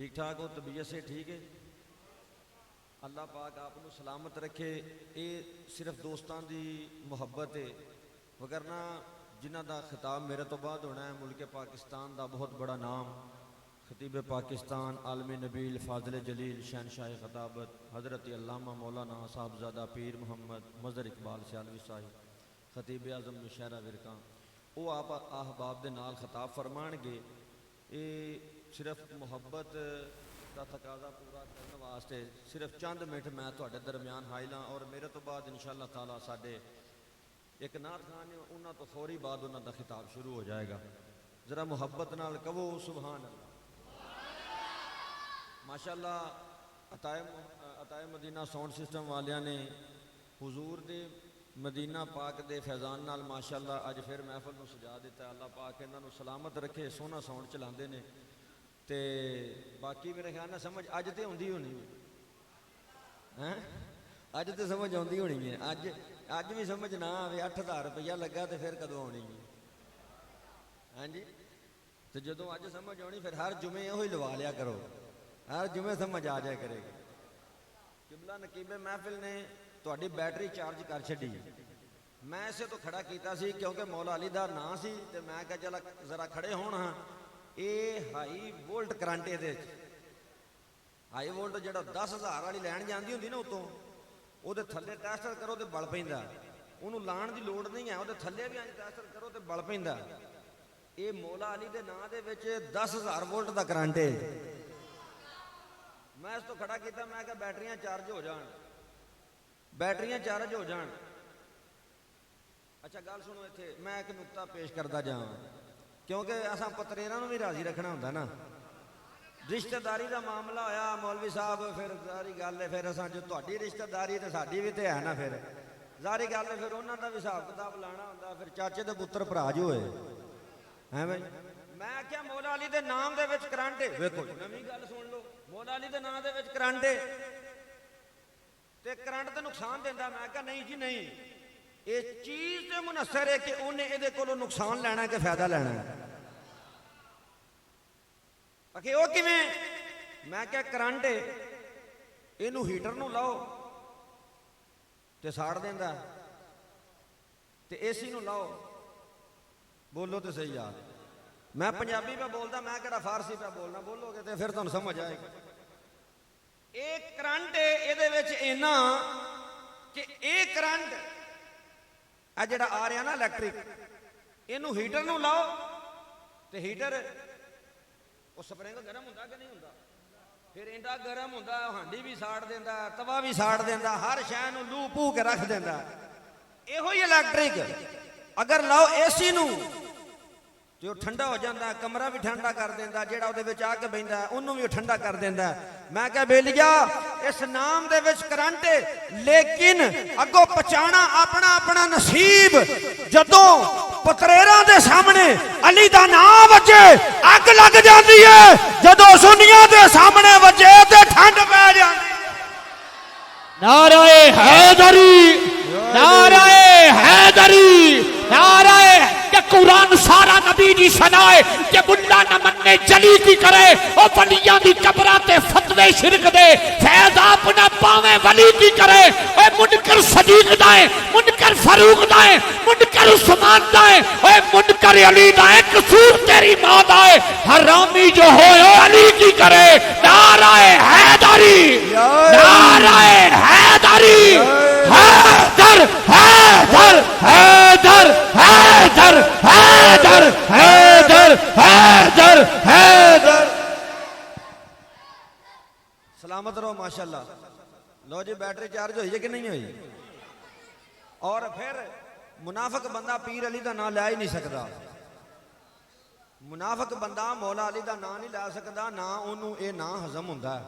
ٹھیک ٹھاک ہو؟ طبیعت سے ٹھیک ہے؟ اللہ پاک آپ کو سلامت رکھے. یہ صرف دوستان دی محبت ہے، وگرنہ جنہ دا خطاب میرے تو بعد ہونا ہے ملک پاکستان دا بہت بڑا نام خطیب پاکستان عالم نبیل فاضل جلیل شہنشاہ خطابت حضرت علامہ مولانا صاحبزادہ پیر محمد مظہر اقبال سیالوی صاحب خطیب اعظم نوشہرہ ورکاں وہ آپ احباب دے نال خطاب فرمان گے. یہ صرف محبت کا تقاضا پورا کرنے واسطے صرف چند منٹ میں تواڈے درمیان حائل ہاں، اور میرے تو بعد انشاءاللہ تعالیٰ ساڈے ایک نعت خان نے انہاں تو فوری بعد انہاں دا خطاب شروع ہو جائے گا. ذرا محبت نال کہو سبحان اللہ. ماشاءاللہ عطائے مدینہ ساؤنڈ سسٹم والیاں نے حضور دے مدینہ پاک دے فیضان نال ماشاءاللہ اج پھر محفل نو سجا دیتا ہے. اللہ پاک انہاں نو سلامت رکھے. سونا ساؤنڈ چلاندے نے تے باقی میرے خیال نہ سمجھ اج تے ہوندی ہونی ہے، اج تے سمجھ آندی ہونی ہے. اج بھی سمجھ نہ آوے 8000 روپیہ لگا تے پھر کدوں آنی ہے؟ ہاں جی، تے جدوں اج سمجھ آنی پھر ہر جمعے وہی لوا لیا کرو، ہر جمعے سمجھ آ جائے کرے گی. قبلہ نقیب محفل نے تہاڈی بیٹری چارج کر چھڈی. میں اسے تو کھڑا کیتا سی کیونکہ مولا علی دا نام سی تے میں کہا چلا ذرا کھڑے ہون ہاں. A high volt current they high volt جڑا 10,000 والی لین جاندی ہوندی نا اتوں وہ تھلے ٹیسٹر کرو تے بل پیندا. انہوں لان دی لوڑ نہیں ہے، وہ تھلے بھی ٹیسٹر کرو تے بل پیندا. اے مولا علی دے نام دے وچ 10,000 وولٹ دا کرنٹ ہے. میں اس تو کھڑا کیتا، میں کہا بیٹریاں چارج ہو جان، بیٹریاں چارج ہو جان. اچھا گل سنو، اتنے میں ایک نقطہ پیش کرتا جاؤں کیونکہ اساں پتریراں نوں بھی راضی رکھنا ہوندا نا. رشتہ داری دا معاملہ ہویا مولوی صاحب، پھر ساری گل ہے پھر اساں جو تہاڈی رشتہ داری تے ساڈی بھی تے ہے نا، پھر ساری گل ہے پھر انہاں دا بھی حساب کتاب لانا ہوندا. پھر چاچے دے پتر بھرا جو ہوئے ہیں بھائی. میں کیا مولا علی دے نام دے وچ کرنٹ ہے، ویکھو نویں گل سن لو، مولا علی دے نام دے وچ کرنٹ ہے تے کرنٹ تے نقصان دیندا. میں کہا نہیں جی نہیں، یہ چیز تے منحصر ہے کہ انہیں یہ کولوں نقصان لینا ہے کہ فائدہ لینا ہے. کہ وہ کیویں؟ میں کہا کرنٹ ہے، اینوں ہیٹر نوں لاؤ تے ساڑ دیندا تے اے سی نوں لاؤ. بولو تے صحیح یار، میں پنجابی پہ بولدا، میں کہڑا فارسی پہ بولنا. بولو گے تے پھر تمہیں سمجھ آئے گا. ایک کرنٹ ہے یہ اینا کہ ایک کرنٹ اے جڑا آ رہا نا الیکٹرک، اینوں ہیٹر نوں لاؤ تے ہیٹر وہ سپرنگ گرم ہوندا کہ نہیں ہوندا؟ پھر اینڈا گرم ہوندا، ہانڈی بھی ساڑ دیندا، توا بھی ساڑ دیندا، ہر شے نوں لو پو کے رکھ دیندا. ایہو ہی الیکٹرک اگر لاؤ اے سی نوں جو ٹھنڈا ہو جاتا، کمرہ بھی ٹھنڈا کر دینا، جیڑا وہ آ کے بہتا انہوں بھی وہ ٹھنڈا کر دینا. میں کہا بیلیا اس نام دے وچ کرنٹ لیکن اگوں پچانا اپنا اپنا نصیب. جدوں پتریراں دے سامنے علی دا نام وجے اگ لگ جاندی ہے، جدوں سنیاں دے سامنے وجے تے ٹھنڈ پہ جاندی. نعرہ حیدری، نعرہ حیدری، نعرہ کہ قرآن سارا نبی دی سنائے کہ ملا نہ مننے جلی کی کرے او ولیاں دی قبراتے فتوے شرک دے فیض آپ نہ پاویں ولی کی کرے اے منکر صدیق دائیں، منکر فاروق دائیں، منکر عثمان دائیں، اے منکر علی دائیں، قصور تیری ماں دائیں، حرامی جو ہوئے او علی کی کرے. نعرہ حیدری، نعرہ حیدری، حیدر حیدر حیدر حیدر حیدر حیدر حیدر حیدر. سلامت رہو ماشاءاللہ. لو جی بیٹری چارج ہوئی ہے کہ نہیں ہوئی؟ اور پھر منافق بندہ پیر علی دا نام لے ہی نہیں سکتا. منافق بندہ مولا علی دا نام نہیں لے سکتا، نہ انہوں اے نام ہضم ہوندا ہے.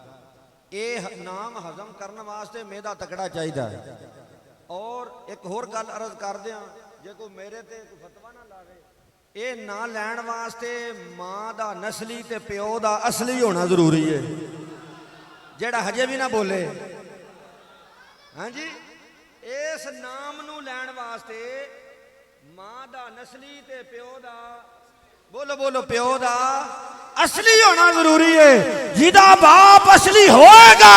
اے نام ہضم کرنے واسطے میدا تکڑا چاہیے. اور ایک اور گل عرض کر دیاں، جے کوئی میرے تے کوئی فتویٰ نہ لاوے، اے نہ لین واسطے ماں دا نسلی تے پیو دا اصلی ہونا ضروری ہے، جیڑا ہجے بھی نہ بولے. ہاں جی، اس نام نو لین واسطے ماں دا نسلی تے پیو دا ਬੋਲੋ ਬੋਲੋ ਪਿਓ ਦਾ ਅਸਲੀ ਹੋਣਾ ਜ਼ਰੂਰੀ ਹੈ ਜਿਹਦਾ ਬਾਪ ਅਸਲੀ ਹੋਏਗਾ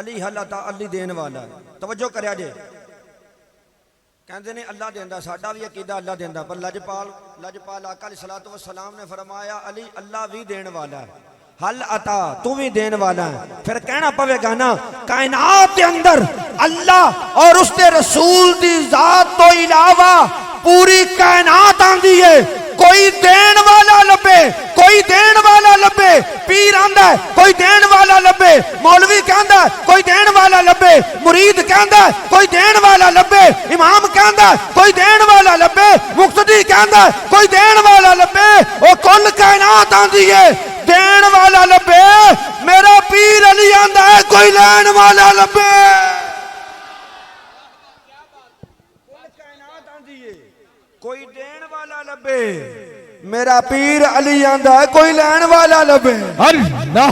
علی حل عطا علی دین والا ہے. توجہ کریا جے. کہندے نے اللہ دیندا, ساڈا بھی عقیدہ اللہ دیندا, پر لجپال آقا علیہ الصلوۃ والسلام نے فرمایا علی اللہ بھی دین والا ہے. حل عطا تو بھی دین والا ہے. پھر کہنا پوے گا نا کائنات کے اندر اللہ اور اس کے رسول دی ذات تو علاوہ پوری کائنات آندی ہے, کوئی دین والا لبے, کوئی دین والا لبے. پیر آندا ہے کوئی دین والا لبے, مولوی کہندا ہے کوئی دین والا لبے, مرید کہندا ہے کوئی دین والا لبے, امام کہندا ہے کوئی دین والا لبے, مقتدی کہندا ہے کوئی دین والا لبے. او کل کائنات آندی ہے دین والا لبے. میرا پیر علی آندا ہے کوئی لین والا لبے. کل کائنات آندی ہے کوئی دین والا لبے. میرا پیر علی آندا ہے کوئی لین والا لبے. اللہ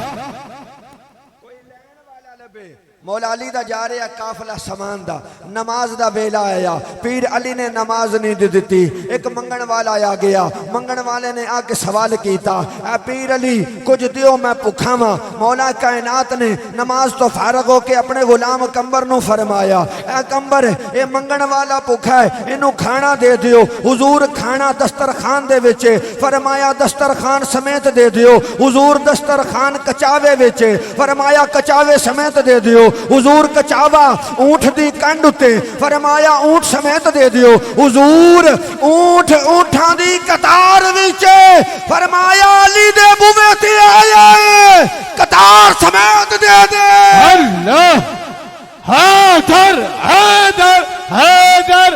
کوئی لین والا لبے. مولا علی دا جا رہا قافلہ سامان دا, نماز دا ویلا آیا, پیر علی نے نماز نہیں دتی. ایک منگن والا آیا گیا, منگن والے نے آ کے سوال کیتا, اے پیر علی کچھ دیو میں بھکھا ہاں. مولا کائنات نے نماز تو فارغ ہو کے اپنے غلام کمبر نو فرمایا, اے کمبر اے منگن والا بھکھا ہے, اینو کھانا دے دیو. حضور کھانا دسترخوان دے وچ, فرمایا دسترخوان سمیت دے دیو. حضور دسترخوان کچاوے وچ, فرمایا کچاوے سمیت دے دیو. حضور کچاوا اونٹ دی کنڈ تے, فرمایا اونٹ سمیت دے دیو. حضور اونٹ اونٹاں دی قطار وچ, فرمایا علی دے بوے تے آیا ہے قطار سمیت دے دے. اللہ حیدر حیدر حیدر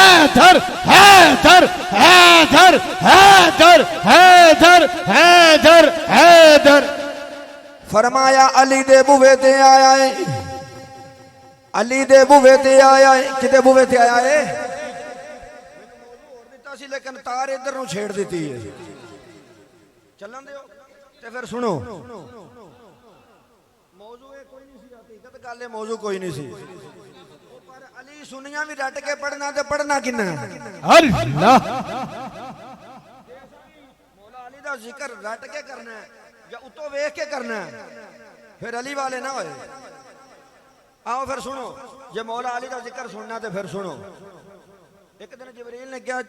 حیدر حیدر حیدر حیدر حیدر حیدر حیدر. فرمایا علی دے بوے تے آیا ہے, علی دے بوے تے آیا ہے. کدے بوے تے آیا ہے؟ لیکن تار ادھر نو چھیڑ دیتی ہے. چلن دیو تے پھر سنو, موضوع کوئی نہیں سی, حقیقت گل ہے موضوع کوئی نہیں سی, پر علی سنیاں بھی رٹ کے پڑھنا تے پڑھنا کنا. اللہ مولا علی دا ذکر رٹ کے کرنا ہے یا اتو ویکھ کے کرنا ہے, پھر علی والے نہ ہوئے. آؤ پھر سنو, جے مولا علی دا ذکر سننا تے پھر سنو. ایک دن جبریل نے کہا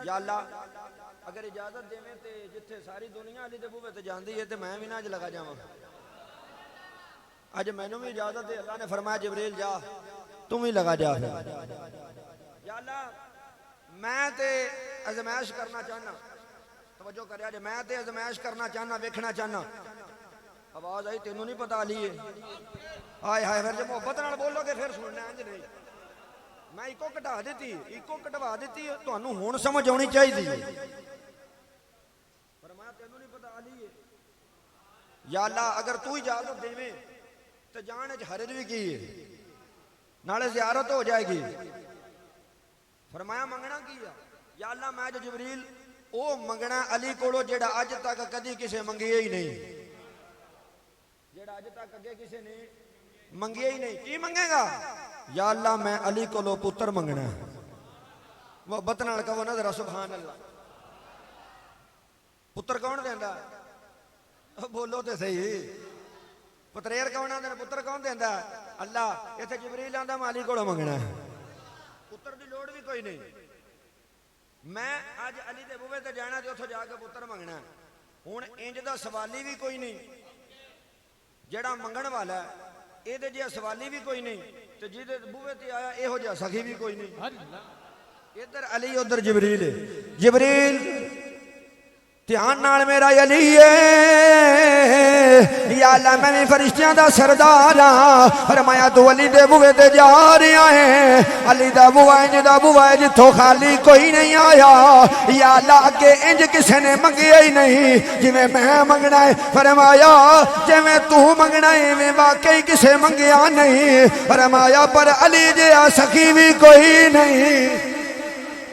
یا اللہ اگر اجازت دیویں تے جتھے ساری دنیا علی دے بوے تے جاندی ہے تے میں بھی نہ اج لگا جاواں. اج مینوں بھی اجازت دے. اللہ نے فرمایا جبریل جا تم بھی لگا جا. یا اللہ میں تے ازمائش کرنا چاہنا, توجہ کریا جے, میں تے ازمائش کرنا چاہنا, ویکھنا چاہنا. آواز آئی تینوں نہیں پتہ علی ہے. ہائے ہائے, پھر جے محبت نال بولو گے پھر سننا انج نہیں. میں ایکو کٹا دیتی, ایکو کٹوا دیتی, تانوں ہن سمجھ آنی چاہیے. فرمایا تینوں نہیں پتہ علی ہے. یا اللہ اگر تو اجازت دیویں تے جان وچ حرج بھی کی ہے, نالے زیارت ہو جائے گی. فرمایا منگنا کی ہے؟ یا اللہ میں جو جبریل او منگنا علی کولو جیڑا اج تک کدی کسے منگیا ہی نہیں, جیڑا اج تک اگے کسے نے منگیا ہی نہیں. کی منگے گا؟ یا اللہ میں علی کولو پتر منگنا. محبت نال کہو نا ذرا سبحان اللہ. پتر کون دیندا؟ بولو تے صحیح. پتریر کون آندا, پتر کون دیندا؟ اللہ. ایتھے جبریل آندا میں علی کولو منگنا ہے, پتر دی لوڑ بھی کوئی نہیں. میں اج علی دے بوے تے جانا تے اوتھے جا کے پتر منگنا. ہن انج دا سوالی بھی کوئی نہیں, جیڑا منگن والا ہے اے دے جیا سوالی بھی کوئی نہیں, تے جیدے بوے تے آیا ایہو جیا سخی بھی کوئی نہیں. ادھر علی ادھر جبریل ہے. جبریل دھیان نال میرا علی ہے. یا اللہ میں بھی فرشتیاں دا سردار ہاں. فرمایا تو علی دے بوے تے جا رہا ہے, علی دا بوا انج دا بوا ہے جتھوں خالی کوئی نہیں آیا. یا اللہ اگے انج کسے نے منگیا ہی نہیں جویں میں منگنا ہے. فرمایا جویں تو منگنا ہے ایویں واقعی کسے منگیا نہیں. فرمایا پر علی جیا سخی بھی کوئی نہیں.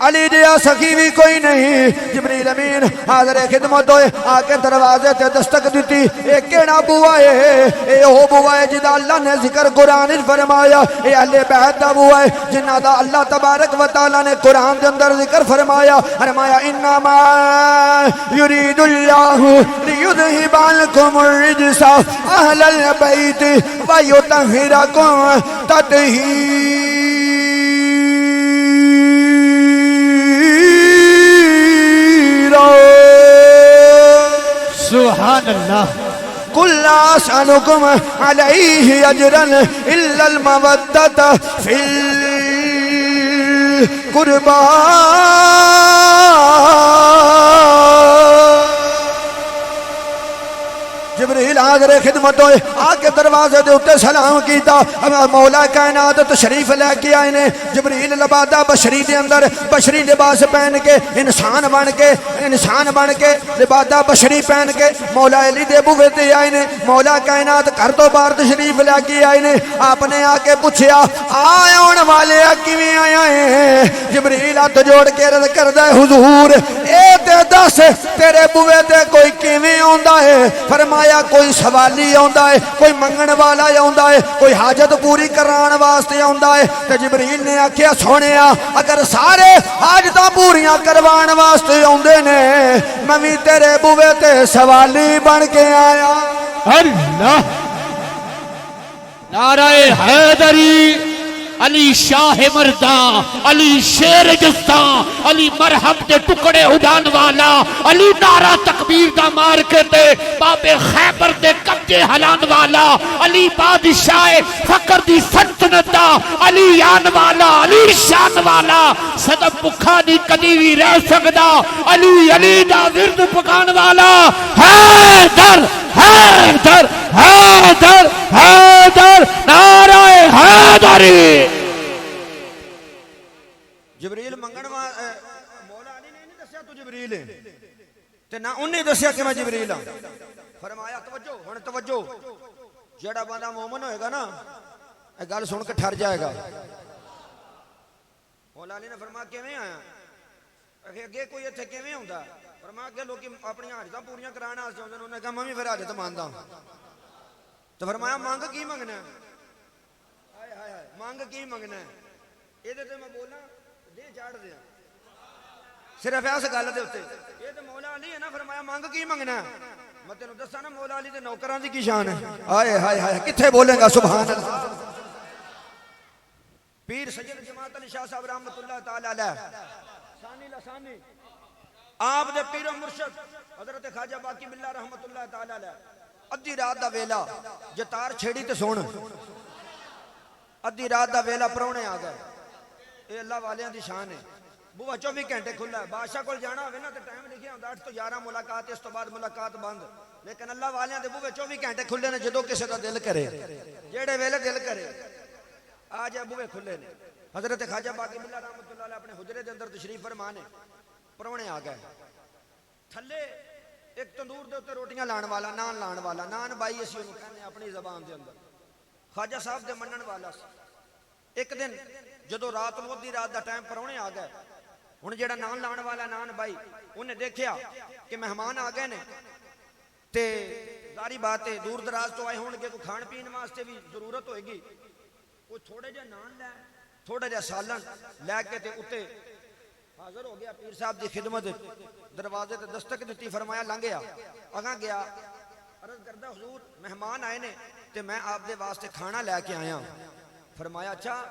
علی جیا سخی بھی کوئی نہیں جبریل امین حاضر خدمت ہوئے آ کے دروازے تے دستک دیتی اے کیڑا بوا ہے اے او بوا ہے جدا اللہ نے ذکر قرآن فرمایا اے اہل بیت دا بوا ہے جنہ دا اللہ تبارک و تعالی نے قرآن دے اندر ذکر فرمایا انما یرید اللہ لیذہب عنکم الرجس اہل البیت ویطہرکم تطہیرا سبحان اللہ قل لا اسألكم عليه اجرا الا المودة في القربى جبریل حاضر خدمت ہوئے آکے دروازے دے اتے سلام کیتا مولا کائنات تشریف لے کے آئے نے جبریل لبادہ بشری دے اندر بشری لباس پہن کے انسان بن کے لبادہ بشری پہن کے مولا علی دے بوے تے آئے نے مولا کائنات گھر تو باہر تشریف لے کے آئے نے آپ نے آ کے پوچھیا آئے ہون والے کیویں آیا ہے جبریل ہاتھ جوڑ کے عرض کردا ہے حضور اے تے دس تیرے بوے تے کوئی کیویں آندا ہے فرمایا کوئی سوالی آندا ہے کوئی منگن والا آندا ہے کوئی حاجت پوری کران واسطے آندا ہے تے جبریل نے آکھیا سونیا اگر سارے حاجتاں پوریاں کروان واسطے آندے نے میں وی تیرے بوے تے سوالی بن کے آیا اللہ نعرہ حیدری علی شاہ مردان علی شیر جستان علی مرحب دے ٹکڑے اڑان والا علی نعرہ تکبیر دا مار کے تے باب خیبر دے قبضے ہلان والا علی بادشاہ فقر دی سلطنت دا علی آن والا علی شان والا صدب بکھا دی کدی بھی رہ سکدا علی دا ورد پکان والا حیدر حیدر حیدر حیدر نعرہ حیدری جبریل منگن مولا علی نے نہیں دسیا تو جبریل ہے تے نہ انہیں دسیا کہ میں جبریل ہوں فرمایا توجہ ہن توجہ جڑا بندہ مومن ہوئے گا نا اے گل سن کے ٹھر جائے گا مولا علی نے فرمایا کیویں آیا اگے کوئی ایتھے کیویں ہوندا فرمایا اگے لوکی اپنی حاجتاں پوریاں کرانا واسطے ہوندے انہوں نے کہا میں بھی پھر حاجت ماندا تو فرمایا مانگ کی منگنا ہے ہائے ہائے ہائے مانگ کی منگنا ہے یہ تے میں بولا دے چاڑ دیا صرف ایس گل دے اوتے یہ تے مولا علی ہے نا فرمایا مانگ کی منگنا ہے میں تینوں دساں نا مولا علی دے نوکراں دی کی شان ہے ہائے ہائے ہائے کتھے بولے گا سبحان اللہ پیر سید جماعت علی شاہ صاحب رحمۃ اللہ تعالی علیہ ثانی لسانی آپ دے پیر و مرشد حضرت خواجہ باقی باللہ رحمۃ اللہ تعالی علیہ ادھی رات دا ویلا جتار چھیڑی تے سون ادھی رات دا ویلا پرونے آ گئے اے اللہ والیاں دی شان ہے بوا 24 گھنٹے کھلا ہے بادشاہ کول جانا ہوے نا تے ٹائم لکھیا ہوندا 8 تو 11 ملاقات اس تو بعد ملاقات بند لیکن اللہ والیاں دے بوے 24 گھنٹے کھلے نے جدوں کسے دا دل کرے جیڑے ویلے دل کرے آ جا بوے کھلے نے حضرت خواجہ باقی باللہ رحمۃ اللہ علیہ اپنے حجرے دے اندر تشریف فرما نے پرونے آ گئے تھلے ایک تندور دے اوتے روٹیاں لان والا نان لان والا نان بائی اسی اونوں کہنے اپنی زبان دے اندر خواجہ صاحب دے منن والا ایک دن جدو رات نو ادھی رات دا ٹائم پرونے آ گئے ہن جیڑا نان لان والا نان بائی انہیں دیکھیا کہ مہمان آ گئے نے تے ظاہری بات ہے دور دراز تو آئے ہون گے کوئی کھان پین واسطے بھی ضرورت ہوئے گی کوئی تھوڑے جا نان لے تھوڑا جا سالن لے کے تے اتے حاضر ہو گیا پیر صاحب دی خدمت دروازے تے دستک دیتی فرمایا لنگیا اگاں گیا عرض کردہ حضور مہمان آئے نے تے میں آپ دے واسطے کھانا لے کے آیا فرمایا اچھا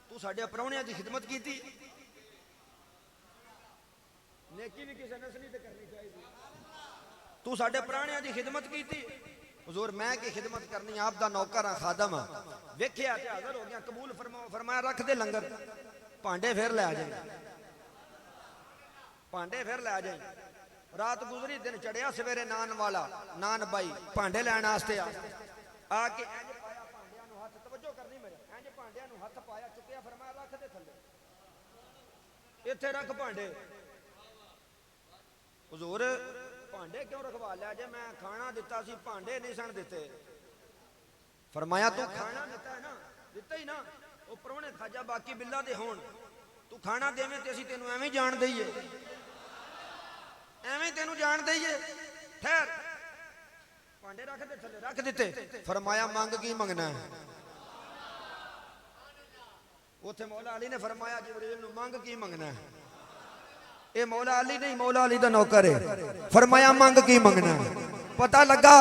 تو ساڈے پراؤنیاں دی خدمت کی تھی نیکی بھی کسی نسلی تے کرنی چاہیے تو ساڈے پراؤنیاں دی خدمت کی تھی حضور میں کی خدمت کرنی آپ دا نوکر ہاں خادم ہاں ویکھیا تے حاضر ہو گیا قبول فرمایا رکھ دے لنگر پانڈے پھر لے آ جائیں پانڈے پھر لے آ جائیں رات گزری دن چڑھیا سویرے نان والا نان بائی پانڈے لین واسطے آ کے انج پایا پانڈیاں نو ہاتھ توجہ کرنی میرے انج پانڈیاں نو ہاتھ پایا چکیا فرمایا رکھ دے تھلے ایتھے رکھ پانڈے حضور پانڈے کیوں رکھوا لیا جے میں کھانا دیتا سی پانڈے نہیں سن دیتے فرمایا تو کھانا دیتا ہے نا دیتا ہی نا وہ پرونے خواجہ باقی باللہ دے ہون ਤੂੰ ਖਾਣਾ ਦੇਵੇਂ ਤੇ ਅਸੀਂ ਤੈਨੂੰ ਐਵੇਂ ਜਾਣ ਦਈਏ, ਐਵੇਂ ਤੈਨੂੰ ਜਾਣ ਦਈਏ। ਠਹਿਰ, ਭਾਂਡੇ ਰੱਖ ਦੇ ਥੱਲੇ, ਰੱਖ ਦਿੱਤੇ। ਫਰਮਾਇਆ ਮੰਗ ਕੀ ਮੰਗਣਾ ਹੈ? ਉੱਥੇ ਮੌਲਾ ਅਲੀ ਨੇ ਫਰਮਾਇਆ ਜਿਬਰੀਲ ਨੂੰ ਮੰਗ ਕੀ ਮੰਗਣਾ ਹੈ? ਇਹ ਮੌਲਾ ਅਲੀ ਨਹੀਂ, ਮੌਲਾ ਅਲੀ ਦਾ ਨੌਕਰ ਹੈ। ਫਰਮਾਇਆ ਮੰਗ ਕੀ ਮੰਗਣਾ ਹੈ? ਪਤਾ ਲੱਗਾ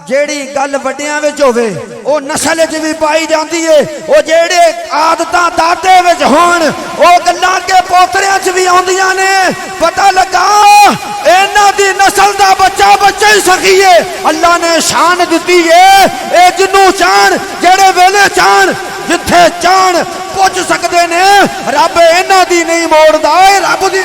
ਜਿਹੜੀ ਗੱਲ ਵੱਡਿਆਂ ਵਿੱਚ ਹੋਵੇ ਉਹ ਨਸਲ 'ਚ ਵੀ ਪਾਈ ਜਾਂਦੀ ਏ, ਉਹ ਜਿਹੜੇ ਆਦਤਾਂ ਦਾਦੇ ਵਿੱਚ ਹੋਣ ਉਹ ਗੱਲਾਂ ਅੱਗੇ ਪੋਤਰਿਆਂ 'ਚ ਵੀ ਆਉਂਦੀਆਂ ਨੇ। ਪਤਾ ਲੱਗਾ ਇਹਨਾਂ ਦੀ ਨਸਲ ਦਾ ਬੱਚਾ ਬੱਚਾ ਹੀ ਸਖੀ ਏ। ਅੱਲਾ ਨੇ ਸ਼ਾਨ ਦਿੱਤੀ ਏ, ਇਹ ਜਿੰਨੂੰ ਚਾਹਣ, ਜਿਹੜੇ ਵੇਲੇ ਚਾਹਣ, ਜਿੱਥੇ ਚਾਹਣ ਪੁੱਜ ਸਕਦੇ ਨੇ। ਰੱਬ ਇਹਨਾਂ ਦੀ ਨਹੀਂ ਮੋੜਦਾ, ਇਹ ਰੱਬ ਦੀ।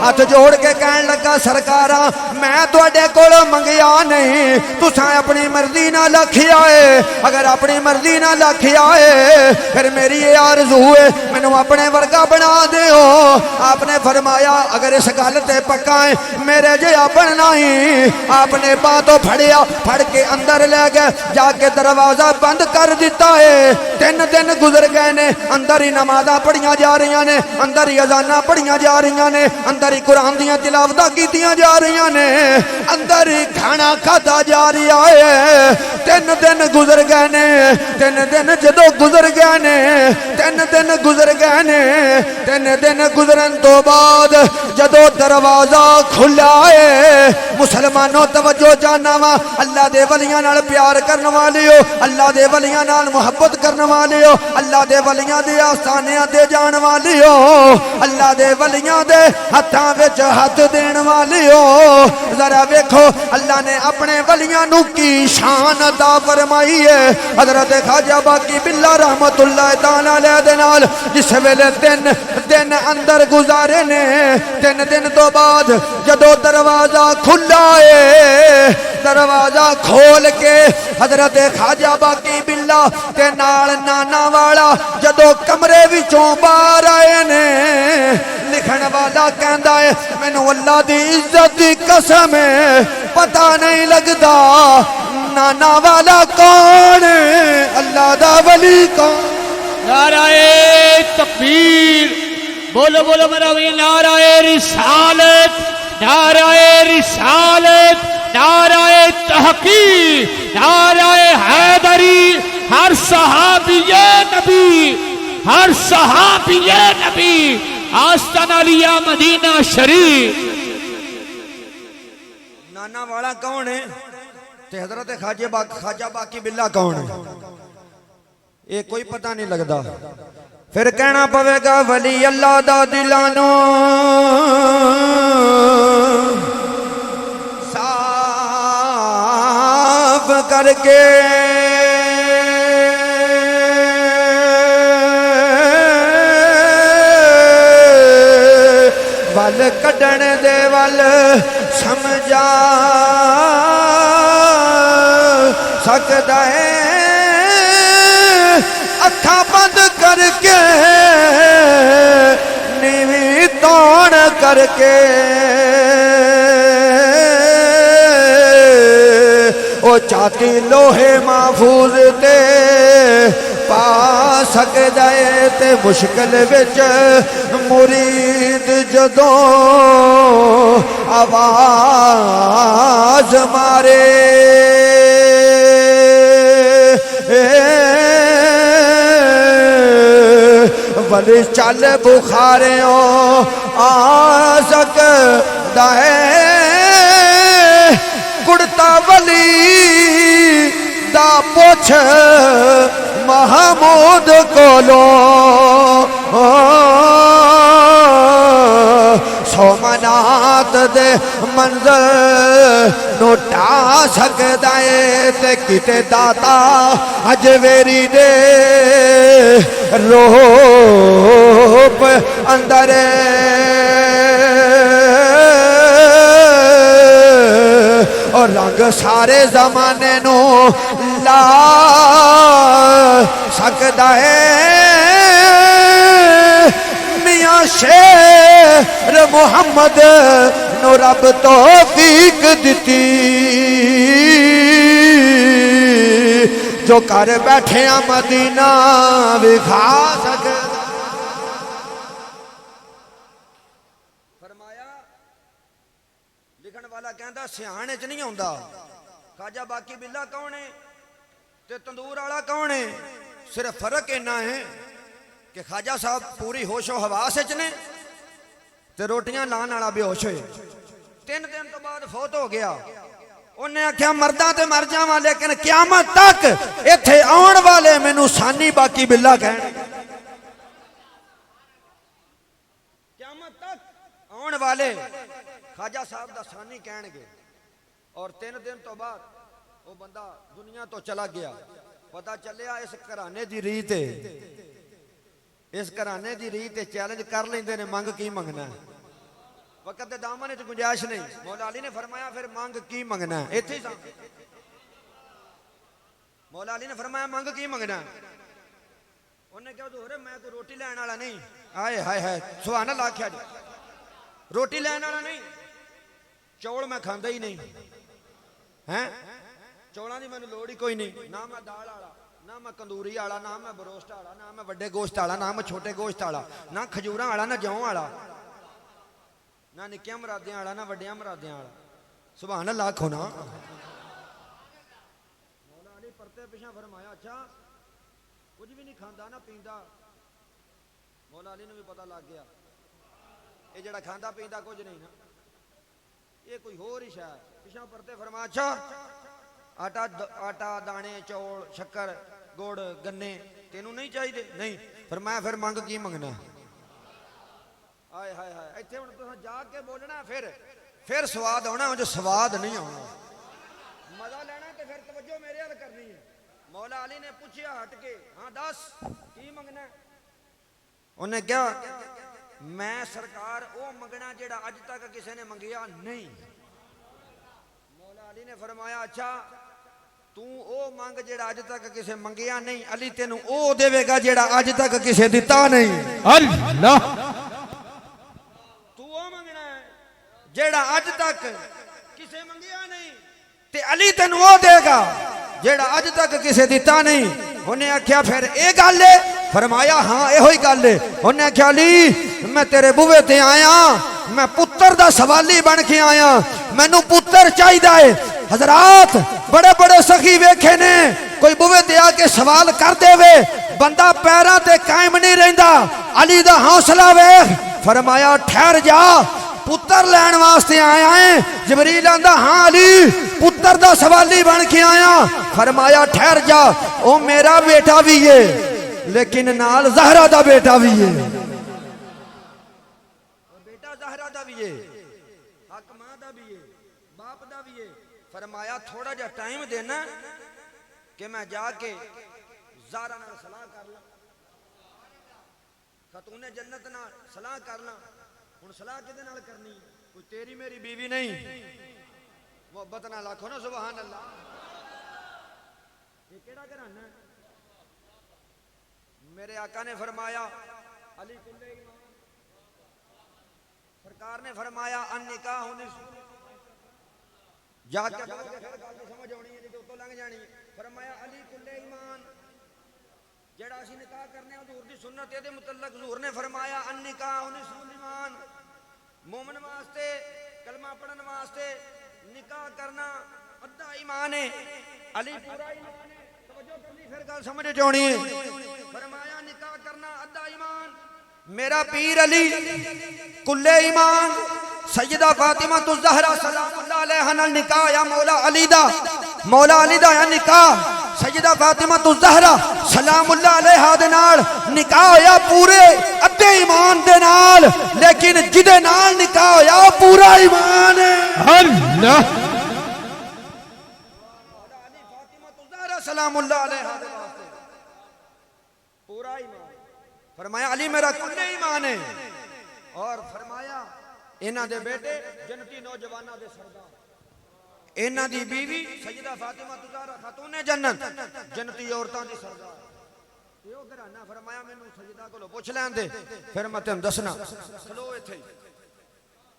ہاتھ جوڑ کے کہن لگا سرکارا میں تواڈے کول منگیا نہیں تساں اپنی مرضی نال آکھیا ہے اگر اپنی مرضی نال آکھیا ہے پھر میری یہ آرزو ہے مینوں اپنے ورگا بنا دیو آپ نے فرمایا اگر اس گل تے پکا ہے میرے جہا بننا ہی آپ نے باتوں پھڑیا پھڑ کے اندر لے گئے جا کے دروازہ بند کر دیتا ہے 3 دن گزر گئے نے اندر ہی نمازاں پڑھیاں جا رہی نے اندر ہی اذاناں پڑھیاں جا رہی نے اندر ہی قرآن دیاں تلاوتاں کیتیاں جا رہی نے اندر ہی کھانا کھادا جا رہا ہے 3 دن گزر گئے نے 3 دن جدو گزر گئے نے 3 دن گزر گئے نے 3 دن گزرن تو بعد جدو دروازہ کھلا ہے مسلمانوں توجہ جانا وا اللہ دے ولیاں نال پیار کرن والیو اللہ دے ولیاں نال محبت کرن والیو اللہ دے ولیاں دے آستانیاں تے جان والیو اللہ دے ولیاں دے ہتھاں وچ ہاتھ دین والیو ذرا ویکھو اللہ نے اپنے ولیاں نو کی شان عطا فرمائی ہے حضرت خواجہ باقی باللہ رحمت اللہ تعالی علیہ دے نال جس ویلے 3 دن اندر گزارے نے 3 دن تو بعد جدو دروازہ کھلا ہے دروازہ کھول کے حضرت خواجہ باقی باللہ تے نال نانا والا جدو کمرے وچوں باہر آئے نے لکھن والا کہندا ہے مینوں اللہ دی عزت دی قسم ہے پتہ نہیں لگدا نانا والا کون اللہ دا ولی کون نعرہ تکبیر بولو بولو میرا ولی نعرہ رسالت نعرہ رسالت نعرہ تحقیق نعرہ حیدری ہر صحابی نبی ہر صحابی نبی آستان علیہ مدینہ شریف نانا والا کون ہے تے حضرت خواجہ باقی باللہ کون ہے یہ کوئی پتہ نہیں لگدا پھر کہنا پوے گا ولی اللہ دا دلانو صاف کر کے ول کڈن دے ول سمجھا سکدا ہے اکھاں بند کر کے نیویں توڑ کر کے او چاتی لوہے محفوظ تے پا سکدا ہے تے مشکل وچ مرید جدوں آواز مارے ولی چل بخاریوں آ سکدا ہے کڑتا ولی دا پوچھ محمود کولو سومنات دے منظر نوٹا سکدا ہے تے کتے داتا اجویری دے روپ اندر اور رنگ سارے زمانے نو لا سکدا ہے میاں شیر محمد نو رب توفیق دتی جو کر بیٹھے مدینہ وکھا سکدا کہندا سیانے چ نہیں آندا خواجہ باقی باللہ کون ہے تے تندور والا کون ہے صرف فرق اینا ہے کہ خواجہ صاحب پوری ہوش و حواس وچ نے تے روٹیاں لان والا بے ہوش ہوئے 3 دن تو بعد فوت ہو گیا انہیں آکھیا مرداں تے مر جاواں لیکن قیامت تک ایتھے آن والے مینوں سانی باقی باللہ کہن قیامت تک آن والے خواجہ صاحب دا ثانی کہن گے اور 3 دن تو بعد وہ بندہ دنیا تو چلا گیا پتہ چلیا اس گھرانے دی ریت ہے اس گھرانے دی ریت چیلنج کر لیندے نے منگ کی منگنا ہے وقت دے دامن وچ گنجائش نہیں. مولا علی نے فرمایا پھر منگ کی منگنا ہے. ایتھے ہی مولا علی نے فرمایا منگ کی منگنا ہے. انہیں کہا حضور میں کوئی روٹی لین والا نہیں. آئے ہائے ہائے سبحان اللہ آکھیا جی. روٹی لین والا نہیں. چوڑ میں کھاندا ہی نہیں ہیں. چوڑاں دی مینوں لوڑ ہی کوئی نہیں. نہ میں دال والا, نہ میں کندوری والا, نہ میں بروسٹ والا, نہ میں وڈے گوشت والا, نہ میں چھوٹے گوشت والا, نہ کھجوراں والا, نہ جوں والا, نہ نکیاں مرادیاں والا, نہ وڈیاں مرادیاں والا. سبحان اللہ آکھو نا. مولا علی پرتے پیچھے فرمایا اچھا کچھ بھی نہیں کھاندا نہ پیندا. مولا علی نے بھی پتہ لگ گیا یہ جڑا کھاندا پیندا کچھ نہیں نا, یہ کوئی ہور ہی شے. پیچھے پرتے فرمایا اچھا آٹا دانے چوڑ شکر گڑ گنے تینوں نہیں چاہیے؟ نہیں. فرمایا پھر منگ کی منگنا. آئے ہائے ہائے ایتھے ہن تساں جا کے بولنا پھر سواد آنا. جو سواد نہیں آنا مزہ لینا تے پھر توجہ میرے حل کرنی ہے. مولا علی نے پوچھیا ہٹ کے ہاں دس کی منگنا ہے؟ انہیں کیا میں سرکار او منگنا جیڑا اج تک کسی نے منگیا نہیں. مولا علی نے فرمایا اچھا تو او منگ جیڑا اج تک کسی منگیا نہیں. علی تینوں او دے گا جیڑا اج تک کسی دیتا نہیں. اللہ تو او منگنا ہے جیڑا اج تک کسی منگیا نہیں تے علی تینوں او دے گا جیڑا اج تک کسی دیتا نہیں. انہیں آکھیا پھر اے گل ہے؟ فرمایا ہاں اے ہوئی گل ہے. انہیں آکھیا علی میں تیرے بوے تے آیا, میں پتر دا سوالی بن کے آیا, مینوں پتر چاہیے. حضرات بڑے بڑے سخی ویکھے نے کوئی بوے تے آ کے سوال کر دے وے بندہ پیراں تے قائم نہیں رہندا. علی دا حوصلہ ویکھ. فرمایا ٹھہر جا پتر لین واسطے آیا ہے. جبریل آندا ہاں علی پتر دا سوالی بن کے آیا. فرمایا ٹھہر جا او میرا بیٹا بھی ہے لیکن نال زہرا دا بیٹا بھی ہے. بیٹا زہرا دا بھی ہے, حق ماں دا بھی ہے, باپ دا بھی ہے. فرمایا تھوڑا جا ٹائم دینا کہ میں جا کے زہرا نال صلاح کر لاں, خاتون جنت نال صلاح کر لاں. ہن صلاح کدے نال کرنی؟ کوئی تیری میری بیوی نہیں. محبت نال آکھو نا سبحان اللہ. یہ کیڑا گھرانہ ہے؟ میرے آقا نے فرمایا علی کلے ایمان. سرکار نے فرمایا ان نکاح جا کے سمجھ آنی ہے تو تو لنگ جانی ہے. فرمایا علی کلے ایمان جڑا اسی نکاح کرنے حضور دی سنت دے متعلق حضور نے فرمایا ان نکاح ایمان. مومن واسطے کلمہ پڑھن واسطے نکاح کرنا ادھا ایمان ہے. علی پورا ایمان ہے. توجہ کرنی پھر گل سمجھ جانی ہے. فرمایا نکاح کرنا ادھا ایمان. میرا پیر علی کلے ایمان. سیدہ فاطمہ الزہرا سلام اللہ علیہا نال نکاح یا مولا علی دا یا نکاح سیدہ فاطمہ الزہرا سلام اللہ علیہا دے نال نکاح ہویا پورے ادھے ایمان دے نال, لیکن جدے نال نکاح ہویا پورا ایمان ہے. اللہ مولا علی فاطمہ الزہرا سلام اللہ علیہا دے واسطے پورا ایمان. فرمایا علی میرا کل ایمان ہے. اور فرمایا انہاں دے بیٹے جنتی نوجواناں دے سردار, انہاں دی بیوی سیدہ فاطمہ الزہرا خاتون جنت جنتی عورتاں دی سردار. یہ گھرانہ. فرمایا مینوں سیدہ کولوں پوچھ لین دے پھر میں تینوں دسنا. کھلو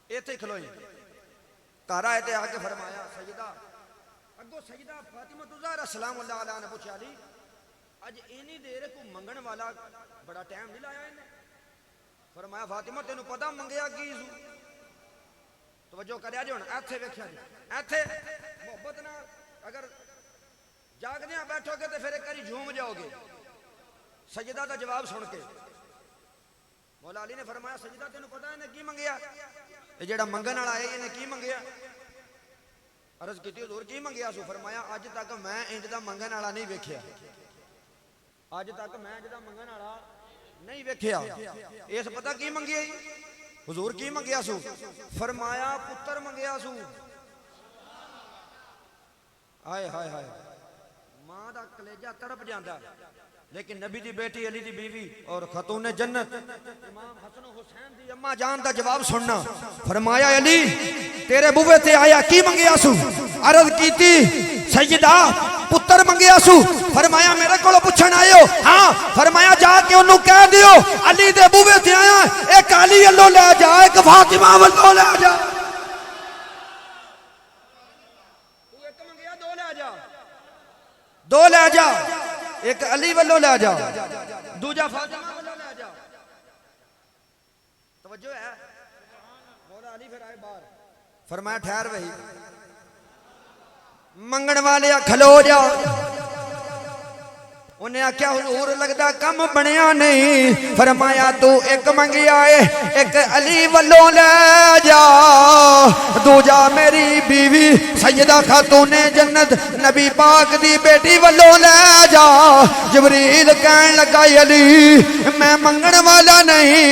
ایتھے کھلوئی. گھر آئے تے آ کے فرمایا سیدہ اگو سیدہ فاطمہ الزہرا سلام اللہ علیہا نے پوچھا علی اج اینی دیر کو منگن والا بڑا ٹائم نہیں لایا انہیں. فرمایا فاطمہ تینوں پتہ منگیا کی سو؟ توجہ کریا جی. ہن ایتھے ویکھیا جی ایتھے محبت نال اگر جاگدیاں بیٹھو گے تے پھر ایک واری جھوم جاؤ گے. سجدہ دا جواب سن کے مولا علی نے فرمایا سجدہ تینوں پتہ ہے نے کی منگیا؟ یہ جڑا منگن والا ہے انہیں کی منگیا؟ عرض کیتی حضور کی منگیا سو؟ فرمایا اج تک میں انج دا منگن والا نہیں ویکھیا. اج تک میں انج دا منگن والا نہیں ویکھیا. اس پتہ کی منگیا حضور کی منگیا سو؟ فرمایا پتر منگیا سو. آئے ہائے ہائے ماں دا کلیجہ تڑپ جاندا. لیکن نبی دی بیٹی علی دی بیوی اور خاتون جنت امام حسن و حسین دی اما جان دا جواب سننا. فرمایا علی تیرے بوے تے آیا کی منگیا سو؟ عرض کیتی سیدہ پتر منگیا سو. فرمایا میرے کو پوچھن آئے ہو؟ ہاں. فرمایا جا کے انہوں کہہ دیو علی دے بوے تے آیا ایک علی اللہ لے جا ایک فاطمہ اللہ لے جا. تو ایک منگیا دو لے جا, دو لے جا, ایک علی والو لے جا دوجا فاطمہ والو لے جا. توجہ ہے. مولا علی پھر آئے باہر. فرمایا ٹھہر بھائی منگن والے کھلو جا. انہیں آکھیا حضور لگدا کم بنیا نہیں. فرمایا تو ایک منگیا ہے ایک علی والو لے جا, دوجا میری بیوی سیدہ خاتون جنت نبی پاک دی بیٹی والو لے جا. جبریل کہن لگا علی میں منگن والا نہیں,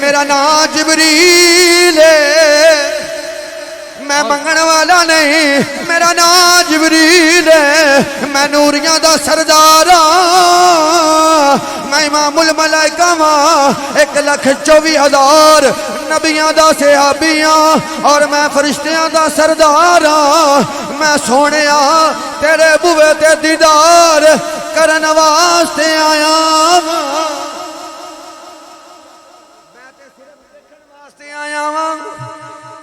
میرا نام جبریل ہے. میں منگن والا نہیں, میرا نام جبریل ہے. میں نوریاں دا سردار ہاں, میں امام الملائکہ ہاں, 1,24,000 نبیاں دا صحابیاں اور میں فرشتیاں دا سردار ہاں. میں سونیا تیرے بوے تے دیدار کرن واسطے آیا ہاں. میں تے صرف دیکھن واسطے آیا ہاں,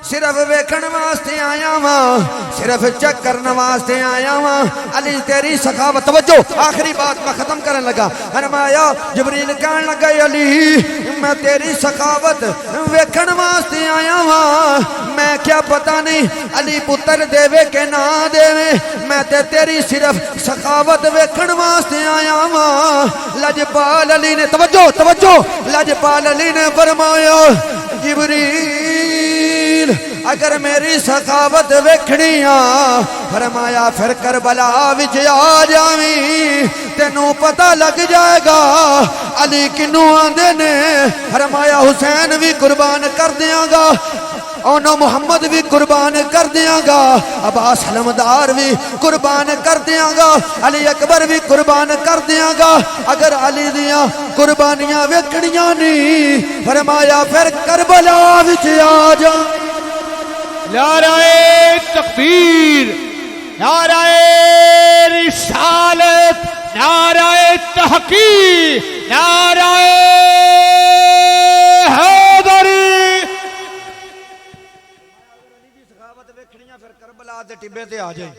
صرف ویکھن واسطے آیا ہاں, صرف چیک کرن واسطے آیا ہاں. علی تیری سخاوت. توجہ آخری بات میں ختم کرن لگا. فرمایا جبریل کہن لگا علی میں تیری سخاوت ویکھن واسطے آیا ہاں. میں کیا پتہ نہیں علی پتر دے کہ نہ دے, میں تے تیری صرف سخاوت ویکھن واسطے آیا ہاں. لجپال علی نے توجہ توجہ لجپال علی نے فرمایا جبریل اگر میری سخاوت ویکھنی آ, فرمایا پھر کربلا وچ آ جاویں, تینوں پتہ لگ جائے گا علی کنوں آندے نے. فرمایا حسین بھی قربان کر دیاں گا, اونو محمد بھی قربان کر دیاں گا, عباس حلمدار بھی قربان کر دیاں گا, علی اکبر بھی قربان کر دیاں گا. اگر علی دیاں قربانیاں ویکھنیاں نہیں, فرمایا پھر کربلا وچ آ جا. نعرہ تکبیر, نعرہ رسالت, نعرہ تحقیق, نعرہ حیدری. ویکھنیاں پھر کربلا دے ٹبے تے آ جائیں,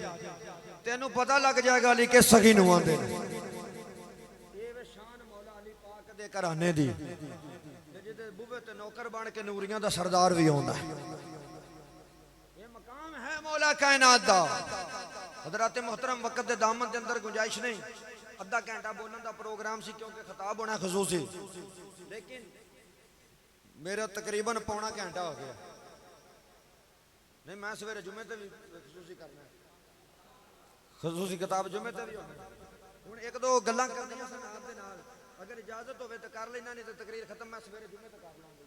تینوں پتہ لگ جائے گا علی کس سخی نو آندے. اے وے شان مولا علی پاک دے گھرانے دی جدے بوے تے نوکر بن کے نوریاں دا سردار بھی ہوندا ہے. یہ مقام ہے مولا کائنات دا. حضرات محترم وقت دے دامن دے اندر گنجائش نہیں, ادھا گھنٹہ بولن دا پروگرام سی کیونکہ خطاب ہونا خصوصی, لیکن میرا تقریباً پونا گھنٹہ ہو گیا. نہیں میں سویرے جمعے تے بھی خصوصی کرنا ہے, خصوصی کتاب جمعے تے بھی ہونا. ہن ایک دو گلاں کرنیاں سن آپ دے نال, اگر اجازت ہوے تے کر لینا, نہیں تے تقریر ختم میں سویرے جمعے تے کر لاں گا.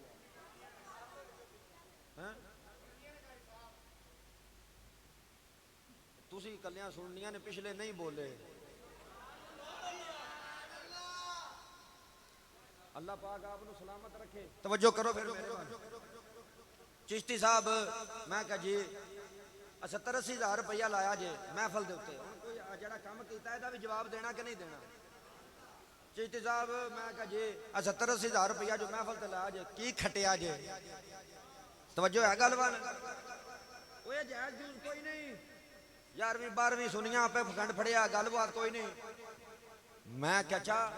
ہاں تسی کلیاں سننیاں نے, پچھلے نہیں بولے. اللہ پاک آپ نو سلامت رکھے. توجہ کرو پھر چشتی صاحب, میں کہا جی 70-80 ہزار روپیہ لایا جے محفل دے اوتے, کوئی جڑا کام کیتا ہے دا بھی جواب دینا کہ نہیں دینا. چشتی صاحب میں کہا جی 70-80 ہزار روپیہ جو محفل تے لایا جے کی کھٹیا جے. توجہ ہے گل وان, اوے جائز جوز کوئی نہیں, 11ویں 12ویں سنیاں پہ گھنڈ پھڑیا, گل بات کوئی نہیں. میں کہا چا